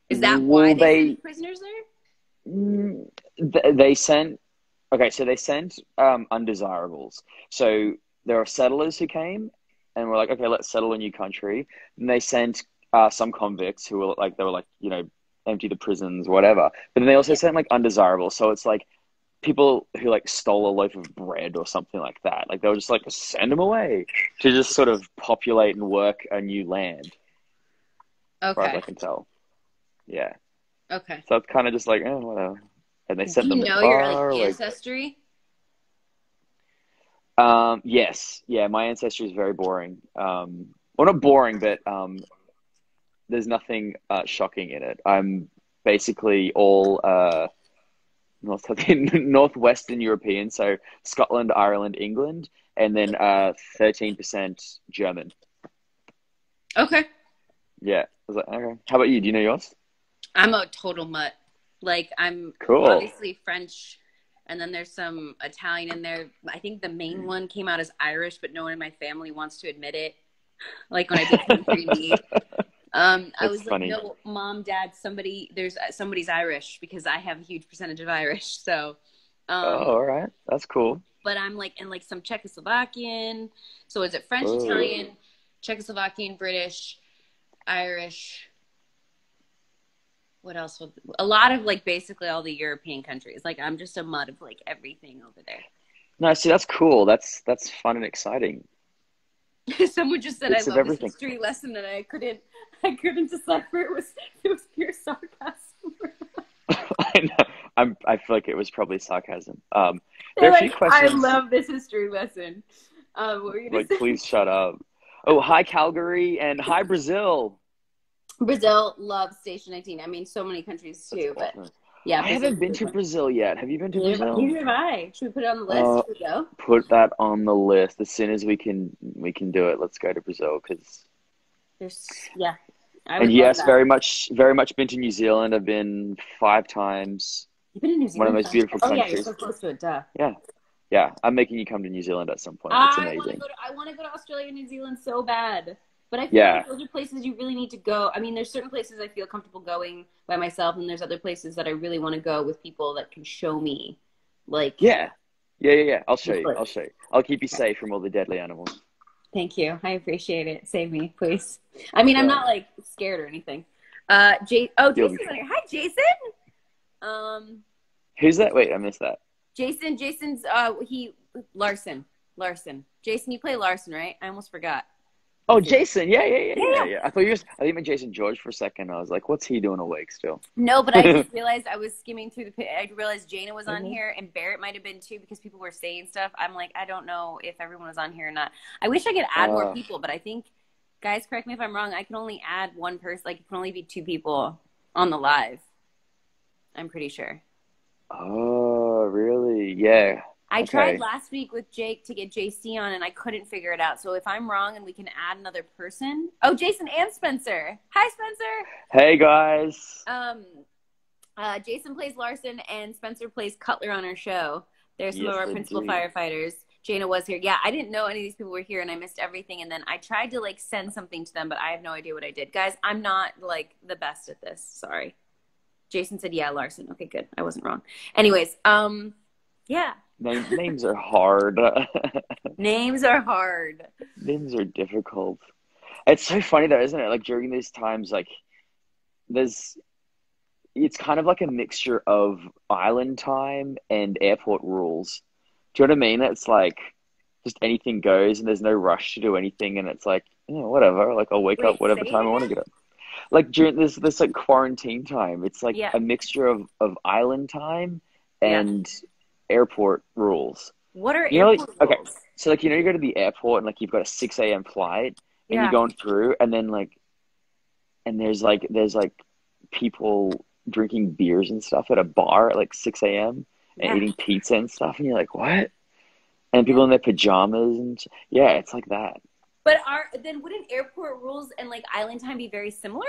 Is that why Well, they sent prisoners there? they sent. Okay, so they sent undesirables. So there are settlers who came and were like, okay, let's settle a new country. And they sent some convicts who were like, they were like, empty the prisons, whatever. But then they also Yeah. sent like undesirables. So it's like people who like stole a loaf of bread or something like that. Like they were just like send them away to just sort of populate and work a new land, as far as I Okay. can tell. Yeah. Okay. So it's kind of just like, oh, whatever. And they Do sent you them know your like far away. ancestry? Yes. Yeah, my ancestry is very boring. Well, not boring, but there's nothing shocking in it. I'm basically all northwestern European, so Scotland, Ireland, England, and then 13% German. Okay. Yeah. I was like, okay. How about you? Do you know yours? I'm a total mutt. Like I'm Cool. obviously French, and then there's some Italian in there. I think the main one came out as Irish, but no one in my family wants to admit it. Like when I did 23andMe. I That's was like, funny. no, mom, dad, somebody's Irish because I have a huge percentage of Irish. So, Oh, all right. That's cool. but I'm like, and like some Czechoslovakian. So is it French, Oh, Italian, Czechoslovakian, British, Irish? What else? A lot of like basically all the European countries. Like I'm just a mud of like everything over there. no, see, that's cool. That's fun and exciting. Someone just said, "I Bits of love this everything. history lesson," and I couldn't decipher it was pure sarcasm. I know. I feel like it was probably sarcasm. There They're are a few like, "I questions. love this history lesson." What were you gonna Like, say? please shut up. Oh, hi Calgary and hi Brazil. Brazil loves Station 19. I mean, so many countries That's too, but awesome. yeah, I Brazil's haven't been a big to one. Brazil yet. Have you been to Brazil? Neither have I. Should we put it on the list? Should we go? Put that on the list as soon as we can do it. Let's go to Brazil Yeah, I and would love yes, that. very much been to New Zealand. I've been 5 times. You've been in New One of the Zealand? most beautiful Oh yeah, you're countries. so close to it. Duh. Yeah. Yeah. I'm making you come to New Zealand at some point. It's I amazing. want to go to Australia and New Zealand so bad. But I feel Yeah. like those are places you really need to go. I mean, there's certain places I feel comfortable going by myself, and there's other places that I really want to go with people that can show me. Like, Yeah. I'll show you. I'll keep you safe from all the deadly animals. thank you. I appreciate it. Save me, please. I mean, I'm not like scared or anything. Jason's on here. Hi, Jason. Who's that? Wait, I missed that. Jason's Larson. Jason, you play Larson, right? I almost forgot. Oh, Jason. Yeah. I think you meant Jason George for a second. I was like, what's he doing awake still? No, but I just realized I was skimming through I realized Jana was on here and Barrett might have been too because people were saying stuff. I'm like, I don't know if everyone was on here or not. I wish I could add more people, but I think, guys, correct me if I'm wrong, I can only add one person. Like, it can only be 2 people on the live. I'm pretty sure. Oh, really? Yeah. I tried last week with Jake to get JC on, and I couldn't figure it out. So if I'm wrong and we can add another person. Oh, Jason and Spencer. Hi, Spencer. Hey, guys. Jason plays Larson, and Spencer plays Cutler on our show. They're some of our principal firefighters. Jana was here. Yeah, I didn't know any of these people were here, and I missed everything. And then I tried to, like, send something to them, but I have no idea what I did. Guys, I'm not, like, the best at this. Sorry. Jason said, yeah, Larson. Okay, good. I wasn't wrong. Anyways, yeah. Names are hard. Names are hard. Names are difficult. It's so funny though, isn't it? Like during these times, like it's kind of like a mixture of island time and airport rules. Do you know what I mean? It's like just anything goes and there's no rush to do anything and it's like, whatever. Like I'll wake up whatever time I want to get up. Like during this like quarantine time, it's like a mixture of island time and airport rules. What are airport rules? Okay, so like you go to the airport and like you've got a 6 a.m. flight and you're going through and then like and there's like people drinking beers and stuff at a bar at like 6 a.m. and eating pizza and stuff and you're like, what? And people in their pajamas and it's like that. But then wouldn't airport rules and like island time be very similar?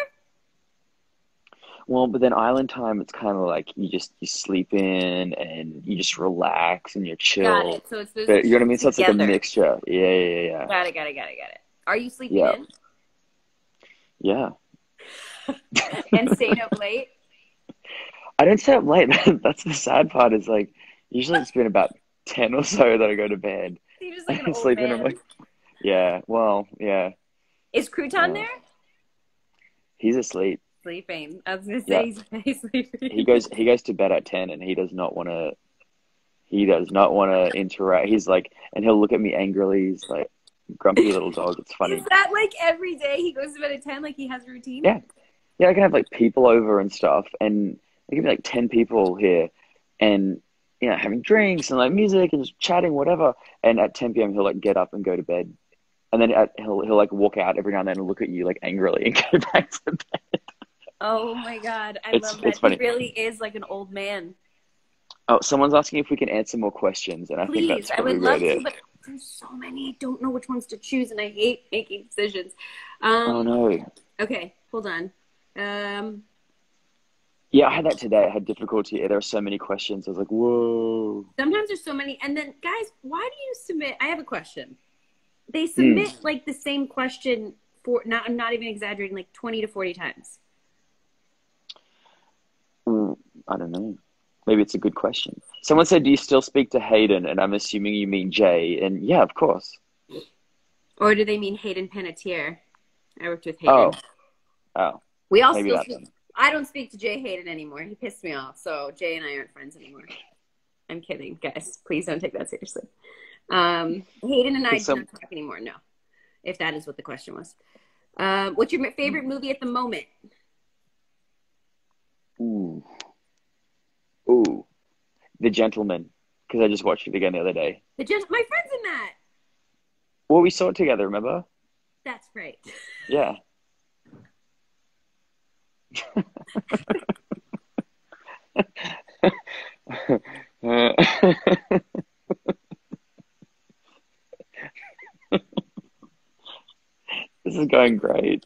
Well, but then island time, it's kind of like you sleep in and you just relax and you're chill. Got it. So it's you know what I mean? So it's like a mixture. Yeah. Got it. Are you sleeping in? Yeah. And staying up late? I don't stay up late. That's the sad part. Is like usually it's been about 10 or so that I go to bed. You're just like an old man. I'm like, yeah. Well, yeah. Is Crouton there? He's asleep. Sleeping. I was gonna say he's sleeping. He goes to bed at 10 and he does not want to interact. He's like, and he'll look at me angrily. He's like, grumpy little dog. It's funny. Is that like every day he goes to bed at 10? Like he has a routine? Yeah. I can have like people over and stuff, and there can be like 10 people here, and having drinks and like music and just chatting, whatever. And at 10 p.m. he'll like get up and go to bed, and then he'll like walk out every now and then and look at you like angrily and go back to bed. Oh my God. I love that. He really is like an old man. Oh, someone's asking if we can answer more questions, and I think that's probably I would love to, but there's so many. I don't know which ones to choose, and I hate making decisions. Oh no. Okay, hold on. Yeah, I had that today. I had difficulty. There are so many questions. I was like, whoa. Sometimes there's so many. And then, guys, why do you submit? I have a question. They submit like the same question for, I'm not even exaggerating, like 20 to 40 times. I don't know. Maybe it's a good question. Someone said, do you still speak to Hayden? And I'm assuming you mean Jay. And yeah, of course. Or do they mean Hayden Panettiere? I worked with Hayden. Oh. We all still speak. I don't speak to Jay Hayden anymore. He pissed me off. So Jay and I aren't friends anymore. I'm kidding, guys. Please don't take that seriously. Hayden and I don't talk anymore. No. if that is what the question was. What's your favorite movie at the moment? Ooh, The Gentleman, because I just watched it again the other day. My friend's in that. Well, we saw it together, remember? That's right. Yeah. This is going great.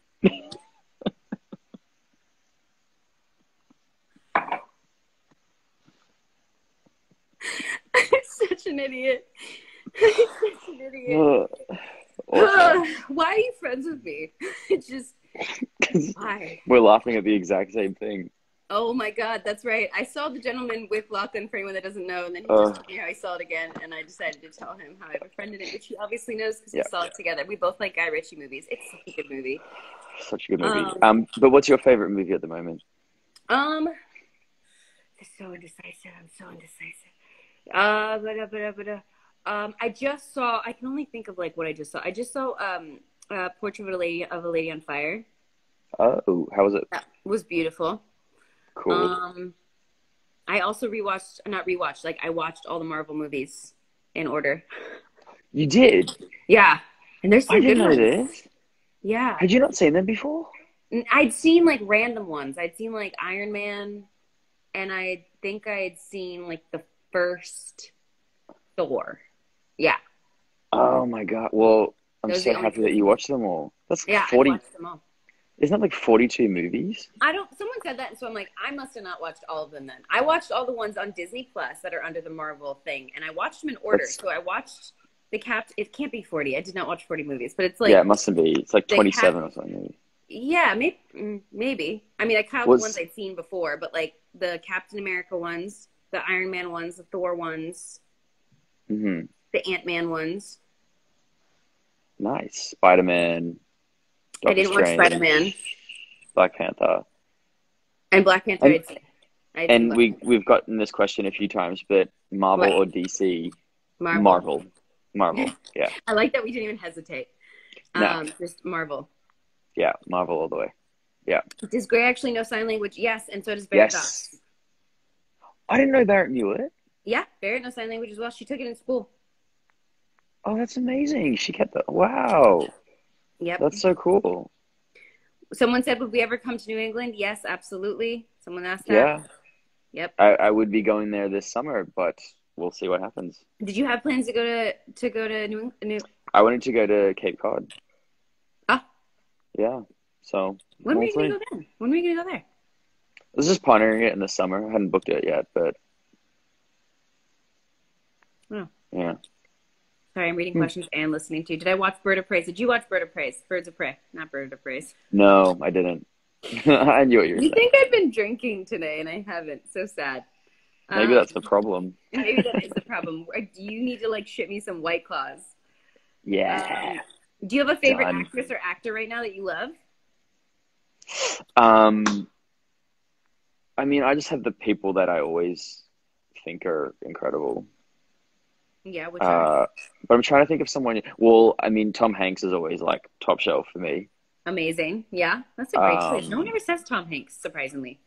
I'm such an idiot. I'm such an idiot. Awesome. Why are you friends with me? It's just, why? We're laughing at the exact same thing. Oh my God, that's right. I saw The Gentleman with Lachlan, for anyone that doesn't know, and then he just told me how he saw it again, and I decided to tell him how I befriended it, which he obviously knows because we saw it together. We both like Guy Ritchie movies. It's such a good movie. Such a good movie. But what's your favorite movie at the moment? It's so indecisive. I'm so indecisive. I just saw. I can only think of like what I just saw. I just saw Portrait of a Lady on Fire. Oh, how was it? That was beautiful. Cool. I also like I watched all the Marvel movies in order. You did? Yeah. And there's some good ones. I didn't know this. Yeah. Had you not seen them before? I'd seen like random ones. I'd seen like Iron Man, and I think I had seen like the first Thor. Yeah. Oh my God. Well, I'm so happy that you watched them all. That's 40. I watched them all. Isn't that like 42 movies? Someone said that, and so I'm like, I must have not watched all of them then. I watched all the ones on Disney Plus that are under the Marvel thing, and I watched them in order. So I watched it can't be 40. I did not watch 40 movies, but it's like. Yeah, it mustn't be. It's like 27 or something. Yeah, maybe. I mean, I counted the ones I'd seen before, but like the Captain America ones, the Iron Man ones, the Thor ones, the Ant-Man ones. Nice. Spider-Man. I didn't watch Spider-Man. Black Panther. And Black Panther. And we've gotten this question a few times, but Marvel or DC? Marvel. Yeah. I like that we didn't even hesitate. Just Marvel. Yeah, Marvel all the way. Yeah. Does Gray actually know sign language? Yes, and so does Barrett. Yes. I didn't know Barrett knew it. Yeah, Barrett knows sign language as well. She took it in school. Oh, that's amazing. She kept that. Wow. Yep. That's so cool. Someone said, would we ever come to New England? Yes, absolutely. Someone asked that. Yeah. Yep. I would be going there this summer, but we'll see what happens. Did you have plans to go to New England? I wanted to go to Cape Cod. Ah. Yeah. So. When were you going to go then? When were you going to go there? I was just pondering it in the summer. I hadn't booked it yet, but. Oh. Yeah. Sorry, I'm reading questions and listening to you. Did I watch Bird of Prey? Did you watch Bird of Prey? Birds of Prey, not Bird of Prey. No, I didn't. I knew what you were saying. You think I've been drinking today, and I haven't. So sad. Maybe that's the problem. Maybe that is the problem. Do you need to like ship me some White Claws? Yeah. Do you have a favorite actress or actor right now that you love? I mean, I just have the people that I always think are incredible. Yeah, which but I'm trying to think of someone. Well, I mean, Tom Hanks is always like top shelf for me. Amazing. Yeah, that's a great choice. No one ever says Tom Hanks, surprisingly.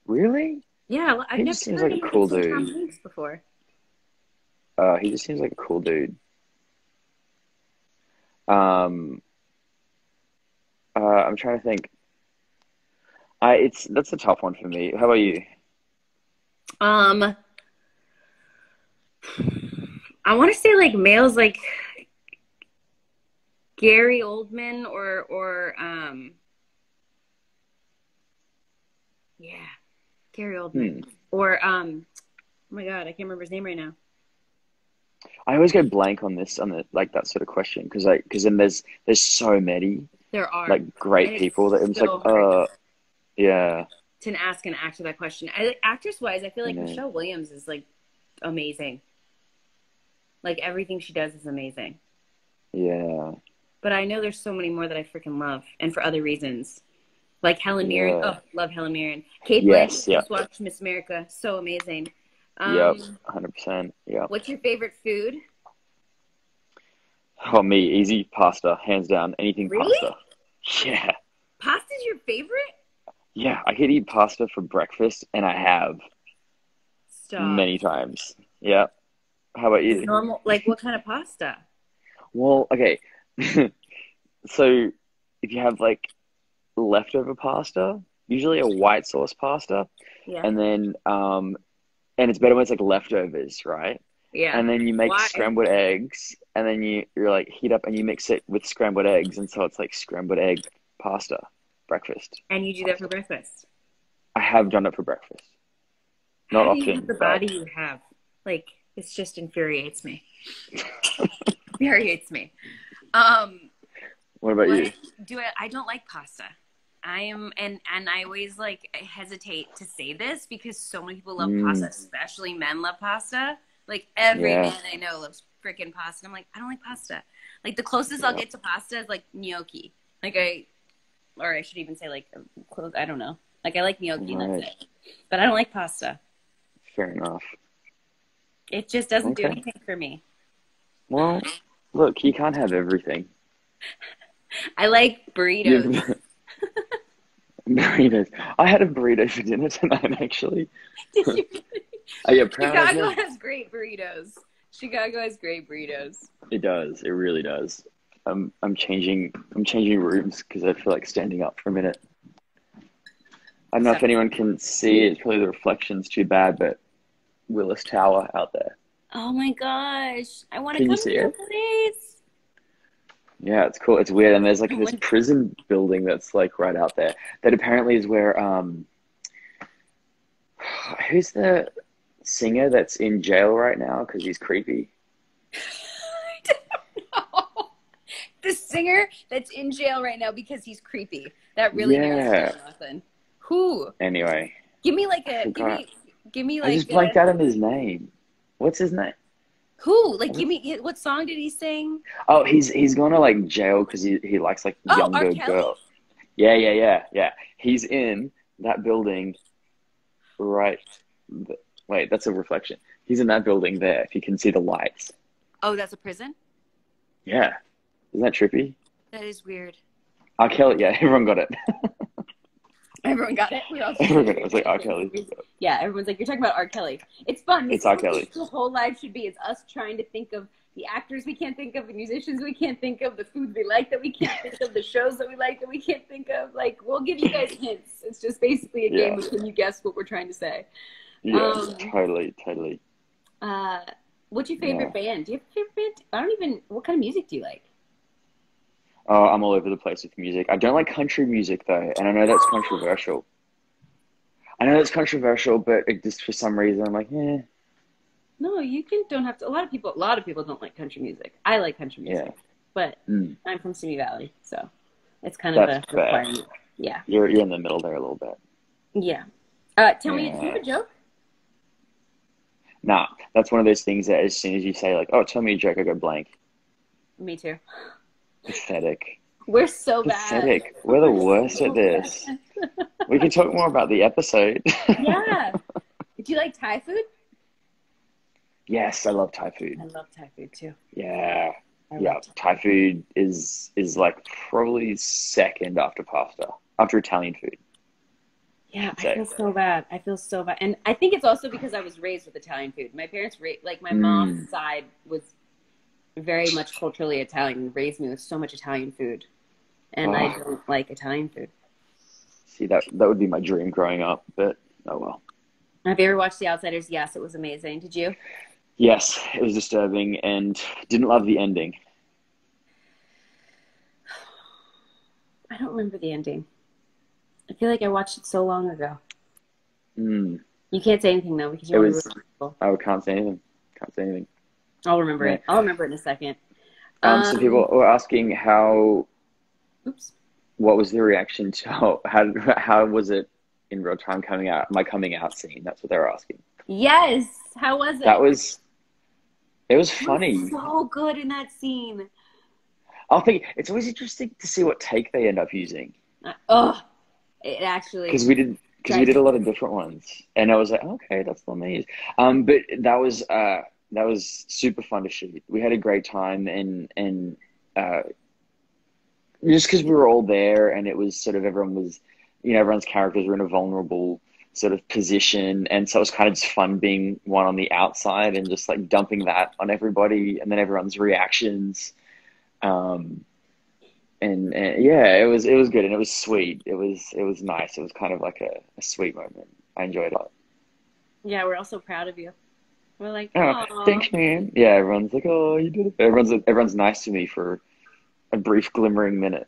Really? Yeah, I've never seems heard like a cool dude. Tom Hanks before. He just seems like a cool dude. I'm trying to think. That's a tough one for me. How about you? I want to say like males like Gary Oldman or Gary Oldman or oh my God, I can't remember his name right now. I always go blank on the like that sort of question because then there's so many. There are like great people that it's so like yeah. To ask an actor that question, actress wise, I feel like Michelle Williams is like amazing. Like everything she does is amazing. Yeah. But I know there's so many more that I freaking love, and for other reasons. Like Helen Mirren. Oh, love Helen Mirren. Kate Blanchett. Just watched Miss America. So amazing. Yep. 100%. Yeah. What's your favorite food? Oh, me, easy pasta, hands down. Anything Really? pasta. Yeah. Pasta's your favorite? Yeah, I could eat pasta for breakfast, and I have Stop. many times. Yeah. How about you? Normal, like what kind of pasta? Well, okay. So if you have like leftover pasta, usually a white sauce pasta, Yeah. and then and it's better when it's like leftovers, right? Yeah. And then you make Why? scrambled eggs, and then you're like heat up and you mix it with scrambled eggs, and so it's like scrambled egg pasta, breakfast And you do that for pasta. breakfast. I have done it for breakfast. Not How do you have often, the but body you have? Like, this just infuriates me. Infuriates me. Um, what about what you? do I don't like pasta. I am and I always like hesitate to say this because so many people love pasta, Mm, especially men love pasta. Like every yeah, man I know loves freaking pasta. I'm like, I don't like pasta. Like the closest I'll yeah, get to pasta is like gnocchi. Or I should even say like close. I don't know. Like I like gnocchi and that's right. it. But I don't like pasta. Fair enough. It just doesn't do Okay. anything for me. Well, look, you can't have everything. I like burritos. You've burritos. I had a burrito for dinner tonight, actually. Did you? Are you proud of Chicago me? has great burritos. Chicago has great burritos. It does. It really does. I'm changing rooms because I feel like standing up for a minute. I don't know if So, anyone can see it. It's probably the reflection's too bad, but Willis Tower out there. oh my gosh, I want to Can you come to see your it? place. Yeah, it's cool. It's weird. And there's like I this want- prison building that's like right out there that apparently is where who's the singer that's in jail right now because he's creepy? I don't know. The singer that's in jail right now because he's creepy. That really narrows it down, Yeah. Lachlan. Who? Anyway, Give me like I a forgot. give me I like just blanked a out on his name. What's his name? who? Like give me what song did he sing? Oh, he's gone to like jail because he likes like Oh, R. younger Kelly? girls. Yeah, yeah, yeah, yeah. He's in that building, right? Wait, that's a reflection. He's in that building there. If you can see the lights. Oh, that's a prison? Yeah, isn't that trippy? That is weird. R. Kelly. Yeah, everyone got it. Everyone got it. We all just Everyone got it. It was like R. Kelly. yeah, everyone's like, you're talking about R. Kelly. It's fun. This It's is R. what Kelly. the whole life should be. It's us trying to think of the actors we can't think of, the musicians we can't think of, the foods we like that we can't think of, the shows that we like that we can't think of. Like, we'll give you guys hints. It's just basically a game Yeah, of can you guess what we're trying to say. yeah, Um, totally. uh, what's your Yeah. favorite band? Do you have a favorite band? I don't even, what kind of music do you like? Oh, I'm all over the place with music. I don't like country music though, and I know that's controversial. I know it's controversial, but it just for some reason I'm like, yeah, No, don't have to. A lot of people don't like country music. I like country yeah. music, but Mm, I'm from Simi Valley, so it's kind of a that's fair. requirement. Yeah, You're in the middle there a little bit. yeah. Tell me, do you have Yeah. a joke? Nah, that's one of those things that as soon as you say like, oh, tell me a joke, I go blank. Me too. Pathetic. We're so bad. Pathetic. We're the worst So at this. bad. We can talk more about the episode. Yeah. Do you like Thai food? Yes, I love Thai food. I love Thai food too. Yeah. I Yeah, love Thai. Thai food is like probably second after pasta, after Italian food. Yeah, I So, feel so bad. I feel so bad, and I think it's also because I was raised with Italian food. My parents, like my mom's side, was very much culturally Italian. Raised me with so much Italian food, and I oh, don't like Italian food. see that would be my dream growing up, but oh well. Have you ever watched The Outsiders? Yes, it was amazing. Did you? Yes, it was disturbing and didn't love the ending. I don't remember the ending. I feel like I watched it so long ago. Mm. You can't say anything though because It you want was. to ruin it. I can't say anything. Can't say anything. I'll remember Yeah. it. I'll remember it in a second. So people were asking Oops. what was the reaction to how was it in real time coming out? My coming out scene. That's what they were asking. Yes. How was it? It was It was funny. so good in that scene. I think it's always interesting to see what take they end up using It actually because we did a lot of different ones, and I was like, okay, that's the one they use. But that was that was super fun to shoot. We had a great time, and just because we were all there, and it was sort of everyone was, everyone's characters were in a vulnerable sort of position, and so it was kind of just fun being one on the outside and just like dumping that on everybody, and then everyone's reactions. And yeah, it was good, and it was sweet. It was nice. It was kind of like a sweet moment. I enjoyed it. Yeah, we're also proud of you. We're like, Oh, oh, thanks, man. Yeah, everyone's like, oh, you did it. Everyone's nice to me for a brief glimmering minute.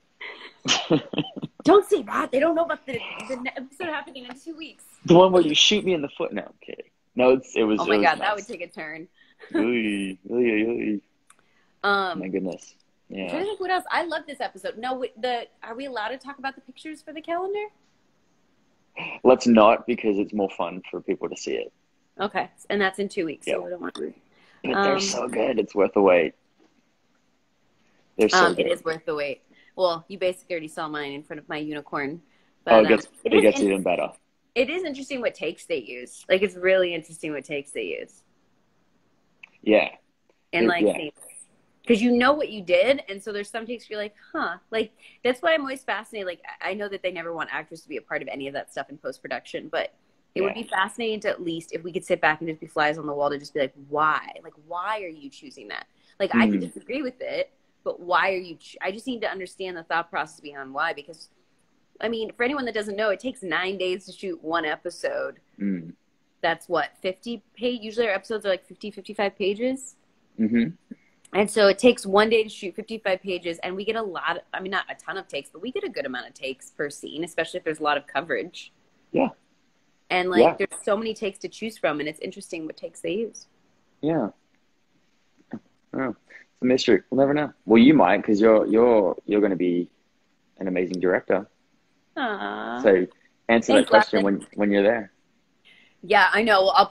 don't say that. They don't know about the episode happening in 2 weeks. The one where you shoot me in the foot. No, I'm kidding. No, it was. Oh my God, nice. That would take a turn. My goodness. Yeah. I'm trying to think what else. I love this episode. No, are we allowed to talk about the pictures for the calendar? Let's not, because it's more fun for people to see it. Okay, and that's in 2 weeks. Yep. So I don't want to. But they're so good. It's worth the wait. They're so good. It is worth the wait. Well, you basically already saw mine in front of my unicorn. But, it gets even better. It is interesting what takes they use. Like, it's really interesting what takes they use. Yeah. And because you know what you did, and so there's some takes you're like, huh. Like, that's why I'm always fascinated. Like, I know that they never want actors to be a part of any of that stuff in post-production, but it would be fascinating to, at least if we could sit back and just be flies on the wall, to just be like, why? Like, why are you choosing that? Like, I could disagree with it, but why are you? I just need to understand the thought process behind why. Because, I mean, for anyone that doesn't know, it takes 9 days to shoot one episode. That's what, 50 page? Usually our episodes are like 50, 55 pages. Mm-hmm. And so it takes 1 day to shoot 55 pages, and we get a lot, I mean, not a ton of takes, but we get a good amount of takes per scene, especially if there's a lot of coverage. Yeah. And there's so many takes to choose from, and it's interesting what takes they use. Yeah. Oh, it's a mystery. We'll never know. Well, you might, because you're going to be an amazing director. Aww. So answer that question when you're there. Yeah, I know. Well,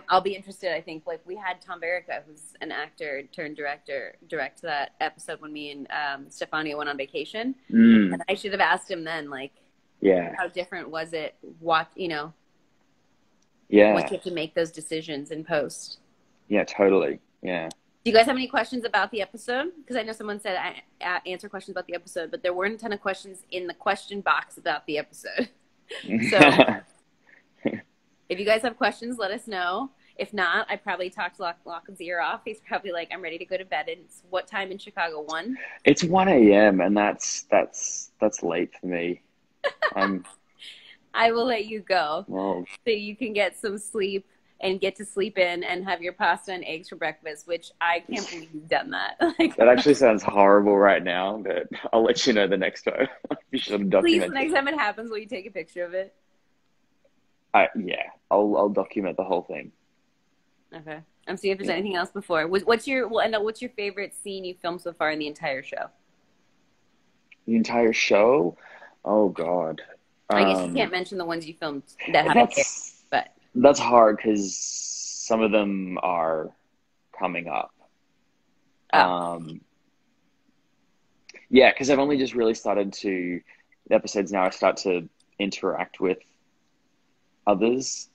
I'll be interested. I think like we had Tom Barrica, who's an actor turned director, direct that episode when me and Stefania went on vacation. And I should have asked him then, like, how different was it? Once you have to make those decisions in post. Yeah, totally. Yeah. Do you guys have any questions about the episode? Because I know someone said I answer questions about the episode, but there weren't a ton of questions in the question box about the episode. So. If you guys have questions, let us know. If not, I probably talked Lachlan's ear off. He's probably like, I'm ready to go to bed. And it's what time in Chicago? 1? It's 1 a.m. and that's late for me. I will let you go so you can get some sleep and get to sleep in and have your pasta and eggs for breakfast, which I can't believe you've done that. That actually sounds horrible right now, but I'll let you know the next time. You should document Please, the next time it happens, will you take a picture of it? I'll document the whole thing. Okay. I'm seeing if there's anything else before. What's your favorite scene you filmed so far in the entire show? The entire show? Oh God. I guess you can't mention the ones you filmed that haven't aired, but that's hard because some of them are coming up. Yeah, because I've only just really started the episodes now. I start to interact with others.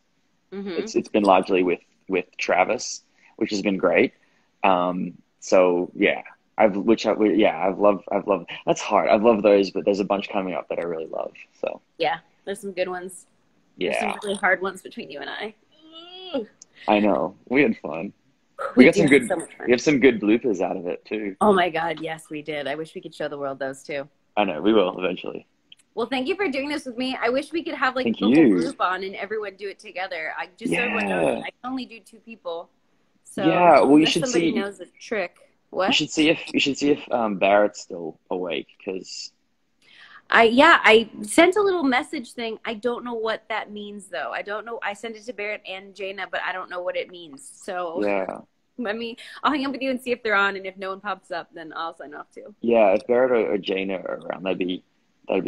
It's been largely with Travis, which has been great. So yeah, I've loved. That's hard. I've loved those, but there's a bunch coming up that I really love. So yeah, there's some good ones. Yeah, there's some really hard ones between you and I. I know, we had fun. We got some good. We have some good bloopers out of it too. Oh my God, yes, we did. I wish we could show the world those too. I know, we will eventually. Well, thank you for doing this with me. I wish we could have like the whole group on and everyone do it together. So everyone knows, I can only do 2 people. So you should somebody knows the trick. What? You should see if Barrett's still awake, because I sent a little message thing. I don't know what that means though. I don't know. I sent it to Barrett and Jaina, but I don't know what it means. So yeah. I'll hang up with you and see if they're on, and if no one pops up, then I'll sign off too. Yeah, if Barrett or Jaina are around, that'd be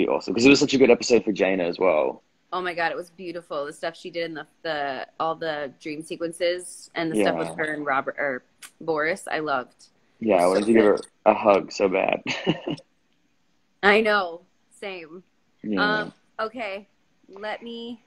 awesome, because it was such a good episode for Jaina as well. Oh my God, it was beautiful. The stuff she did in all the dream sequences and the stuff with her and Robert or Boris, I loved. Yeah, I wanted to give her a hug so bad. I know, same. Yeah. Okay, let me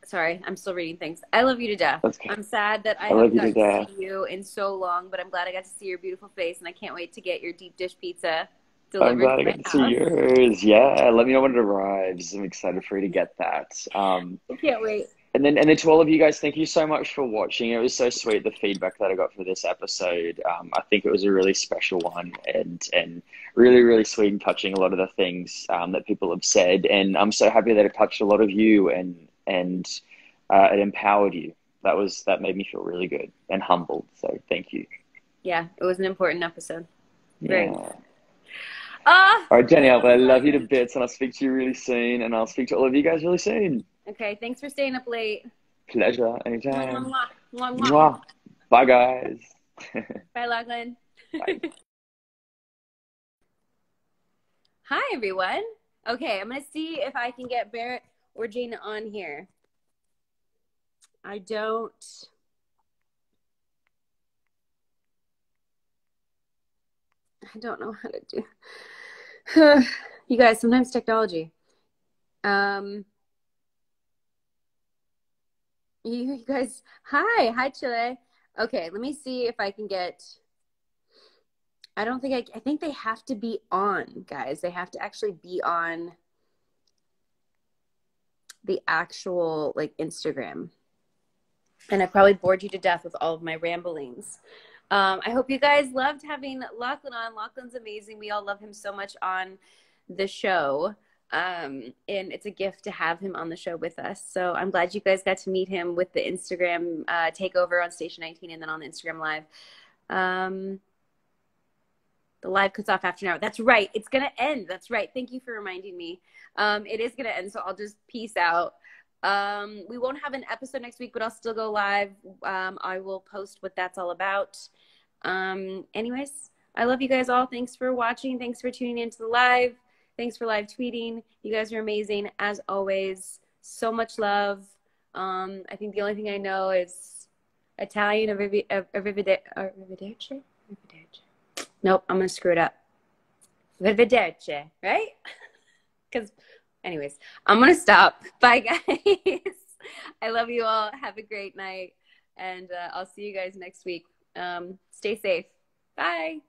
Sorry, I'm still reading things. I love you to death. That's okay. I'm sad that I I love haven't you to gotten to death. see you in so long, but I'm glad I got to see your beautiful face, and I can't wait to get your deep dish pizza I'm delivered glad to I my got to see house. yours. Yeah, let me know when it arrives. I'm excited for you to get that. I can't wait. And then to all of you guys, thank you so much for watching. It was so sweet, the feedback that I got for this episode. I think it was a really special one, and really, really sweet and touching, a lot of the things that people have said. And I'm so happy that it touched a lot of you, and it empowered you. That made me feel really good and humbled. So thank you. Yeah, it was an important episode. Very. Yeah. Ah, All right, Danielle, I love you to Lachlan. bits, and I'll speak to you really soon, and I'll speak to all of you guys really soon. Okay, thanks for staying up late. Pleasure, Mwah, mwah, anytime. mwah. Mwah, mwah. Mwah. Bye, guys. Bye, Lachlan. Bye. Hi, everyone. Okay, I'm going to see if I can get Barrett or Jana on here. I don't know how to do. You guys, sometimes technology. You guys, hi, Chile. Okay, let me see if I can get. I think they have to be on, guys. They have to actually be on the actual like Instagram. And I probably bored you to death with all of my ramblings. I hope you guys loved having Lachlan on. Lachlan's amazing. We all love him so much on the show. And it's a gift to have him on the show with us. So I'm glad you guys got to meet him with the Instagram takeover on Station 19 and then on the Instagram Live. The live cuts off after an hour. That's right. It's going to end. That's right. Thank you for reminding me. It is going to end. So I'll just peace out. We won't have an episode next week, but I'll still go live. I will post what that's all about. Anyways, I love you guys all. Thanks for watching. Thanks for tuning into the live. Thanks for live tweeting. You guys are amazing as always. So much love. I think the only thing I know is Italian. Arrivederci. Nope, I'm gonna screw it up. Arrivederci, right? Because, anyways, I'm gonna stop. Bye, guys. I love you all. Have a great night, and I'll see you guys next week. Stay safe. Bye.